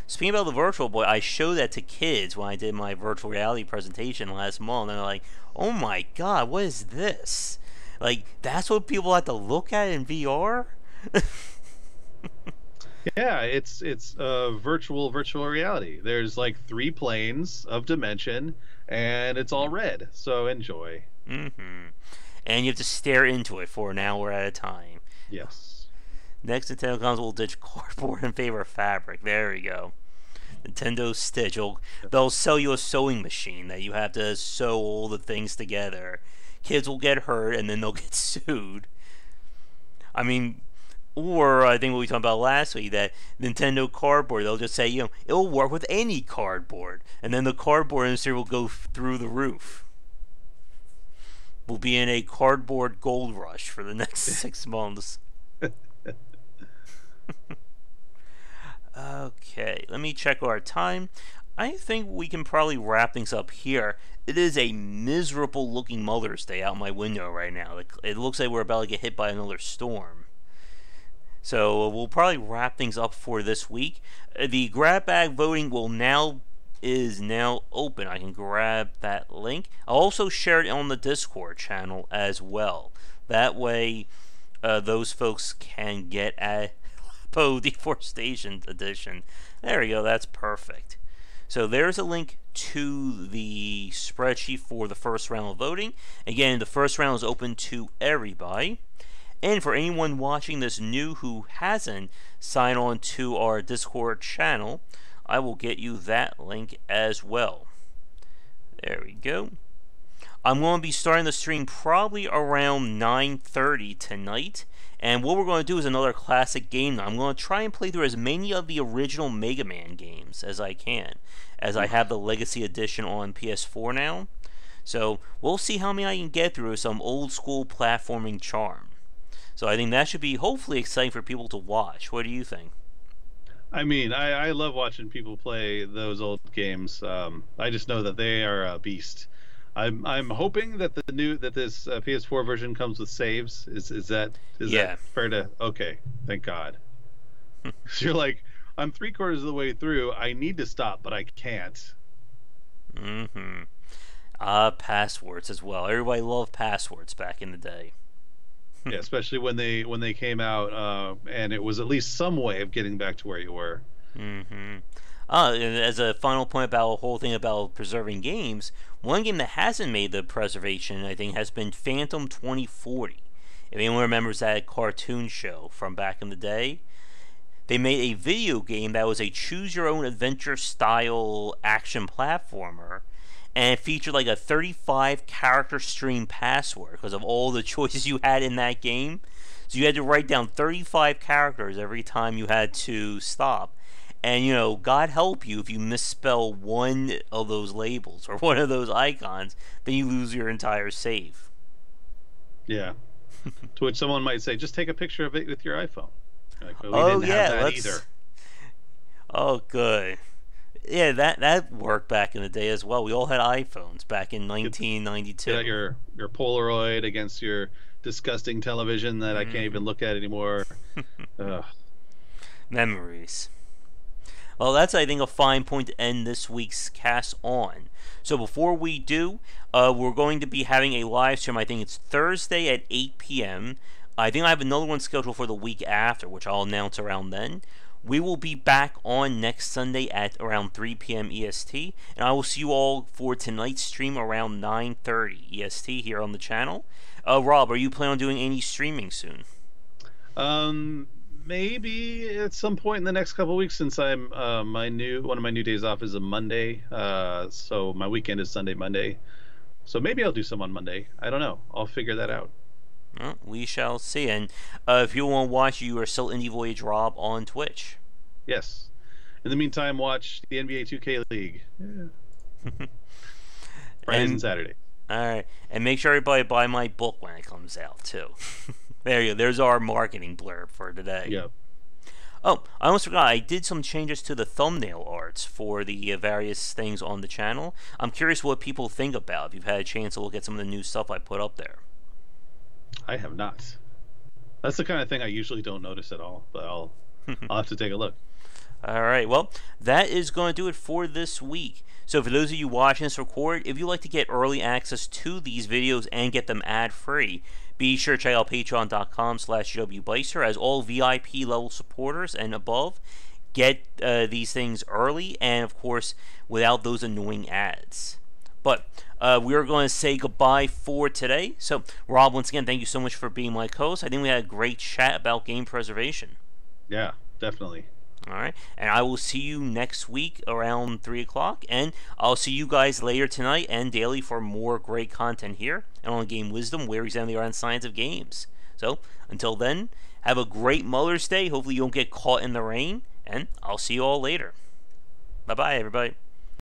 Speaking about the Virtual Boy, I showed that to kids when I did my virtual reality presentation last month, and they're like, oh my god, what is this? That's what people have to look at in VR? Yeah, it's virtual reality. There's 3 planes of dimension, and it's all red, so enjoy. And you have to stare into it for an hour at a time. Yes. Next Nintendo console will ditch cardboard in favor of fabric. There we go. Nintendo Stitch. They'll sell you a sewing machine that you have to sew all the things together. Kids will get hurt, and then they'll get sued. I mean, or I think what we talked about last week, that Nintendo cardboard, they'll just say, it'll work with any cardboard. And then the cardboard industry will go through the roof. We'll be in a cardboard gold rush for the next 6 months. Okay, let me check our time. I think we can probably wrap things up here. It is a miserable looking Mother's Day out my window right now. It looks like we're about to get hit by another storm. So we'll probably wrap things up for this week. The grab bag voting is now open. I can grab that link. I'll also share it on the Discord channel as well. That way those folks can get a Deforestation Edition. There we go, that's perfect. So there's a link to the spreadsheet for the first round of voting. Again, the first round is open to everybody. And for anyone watching this new who hasn't signed on to our Discord channel, I will get you that link as well. There we go. I'm going to be starting the stream probably around 9:30 tonight. And what we're going to do is another classic game night. I'm going to try and play through as many of the original Mega Man games as I can, as I have the Legacy Edition on PS4 now. So we'll see how many I can get through with some old school platforming charm. So I think that should be hopefully exciting for people to watch. What do you think? I mean, I love watching people play those old games. I just know that they are a beast. I'm hoping that this PS4 version comes with saves. Is that Yeah. fair to? Okay, thank God. You're like, I'm three-quarters of the way through. I need to stop, but I can't. Mm-hmm. Passwords as well. Everybody loved passwords back in the day. Yeah, especially when they came out, and it was at least some way of getting back to where you were. Mm-hmm. And as a final point about the whole thing about preserving games, one game that hasn't made the preservation, I think, has been Phantom 2040. If anyone remembers that cartoon show from back in the day, they made a video game that was a choose-your-own-adventure style action platformer, and it featured like a 35 character stream password because of all the choices you had in that game. So you had to write down 35 characters every time you had to stop. And God help you if you misspell one of those labels or one of those icons, then you lose your entire save. Yeah. To which someone might say, just take a picture of it with your iPhone. Like, well, we Oh didn't yeah, have that let's. either. Oh good. Yeah, that worked back in the day as well. We all had iPhones back in 1992. Get out your Polaroid against your disgusting television that I can't even look at anymore. Ugh. Memories. Well, that's, I think, a fine point to end this week's cast on. So before we do, we're going to be having a live stream. I think it's Thursday at 8 p.m. I think I have another one scheduled for the week after, which I'll announce around then. We will be back on next Sunday at around 3 p.m. EST, and I will see you all for tonight's stream around 9:30 EST here on the channel. Rob, are you planning on doing any streaming soon? Maybe at some point in the next couple of weeks, since I'm one of my new days off is a Monday, so my weekend is Sunday, Monday. So maybe I'll do some on Monday. I don't know. I'll figure that out. Well, we shall see. And if you want to watch, you are still Indie Voyage Rob on Twitch. Yes. In the meantime, watch the NBA 2K League. Yeah. Fridays and Saturdays. All right, and make sure everybody buy my book when it comes out too. There you go. There's our marketing blurb for today. Yep. Oh, I almost forgot. I did some changes to the thumbnail arts for the various things on the channel. I'm curious what people think about. If you've had a chance to look at some of the new stuff I put up there. I have not. That's the kind of thing I usually don't notice at all, but I'll have to take a look. All right, well, that is going to do it for this week. So for those of you watching this record, if you'd like to get early access to these videos and get them ad-free, be sure to check out patreon.com/GWBeister, as all VIP level supporters and above get these things early and, of course, without those annoying ads. But we are going to say goodbye for today. So, Rob, once again, thank you so much for being my co-host. I think we had a great chat about game preservation. Yeah, definitely. All right, and I will see you next week around 3 o'clock, and I'll see you guys later tonight and daily for more great content here and on Game Wisdom, where we examine the art and science of games. So, until then, have a great Mother's Day. Hopefully you don't get caught in the rain, and I'll see you all later. Bye-bye, everybody.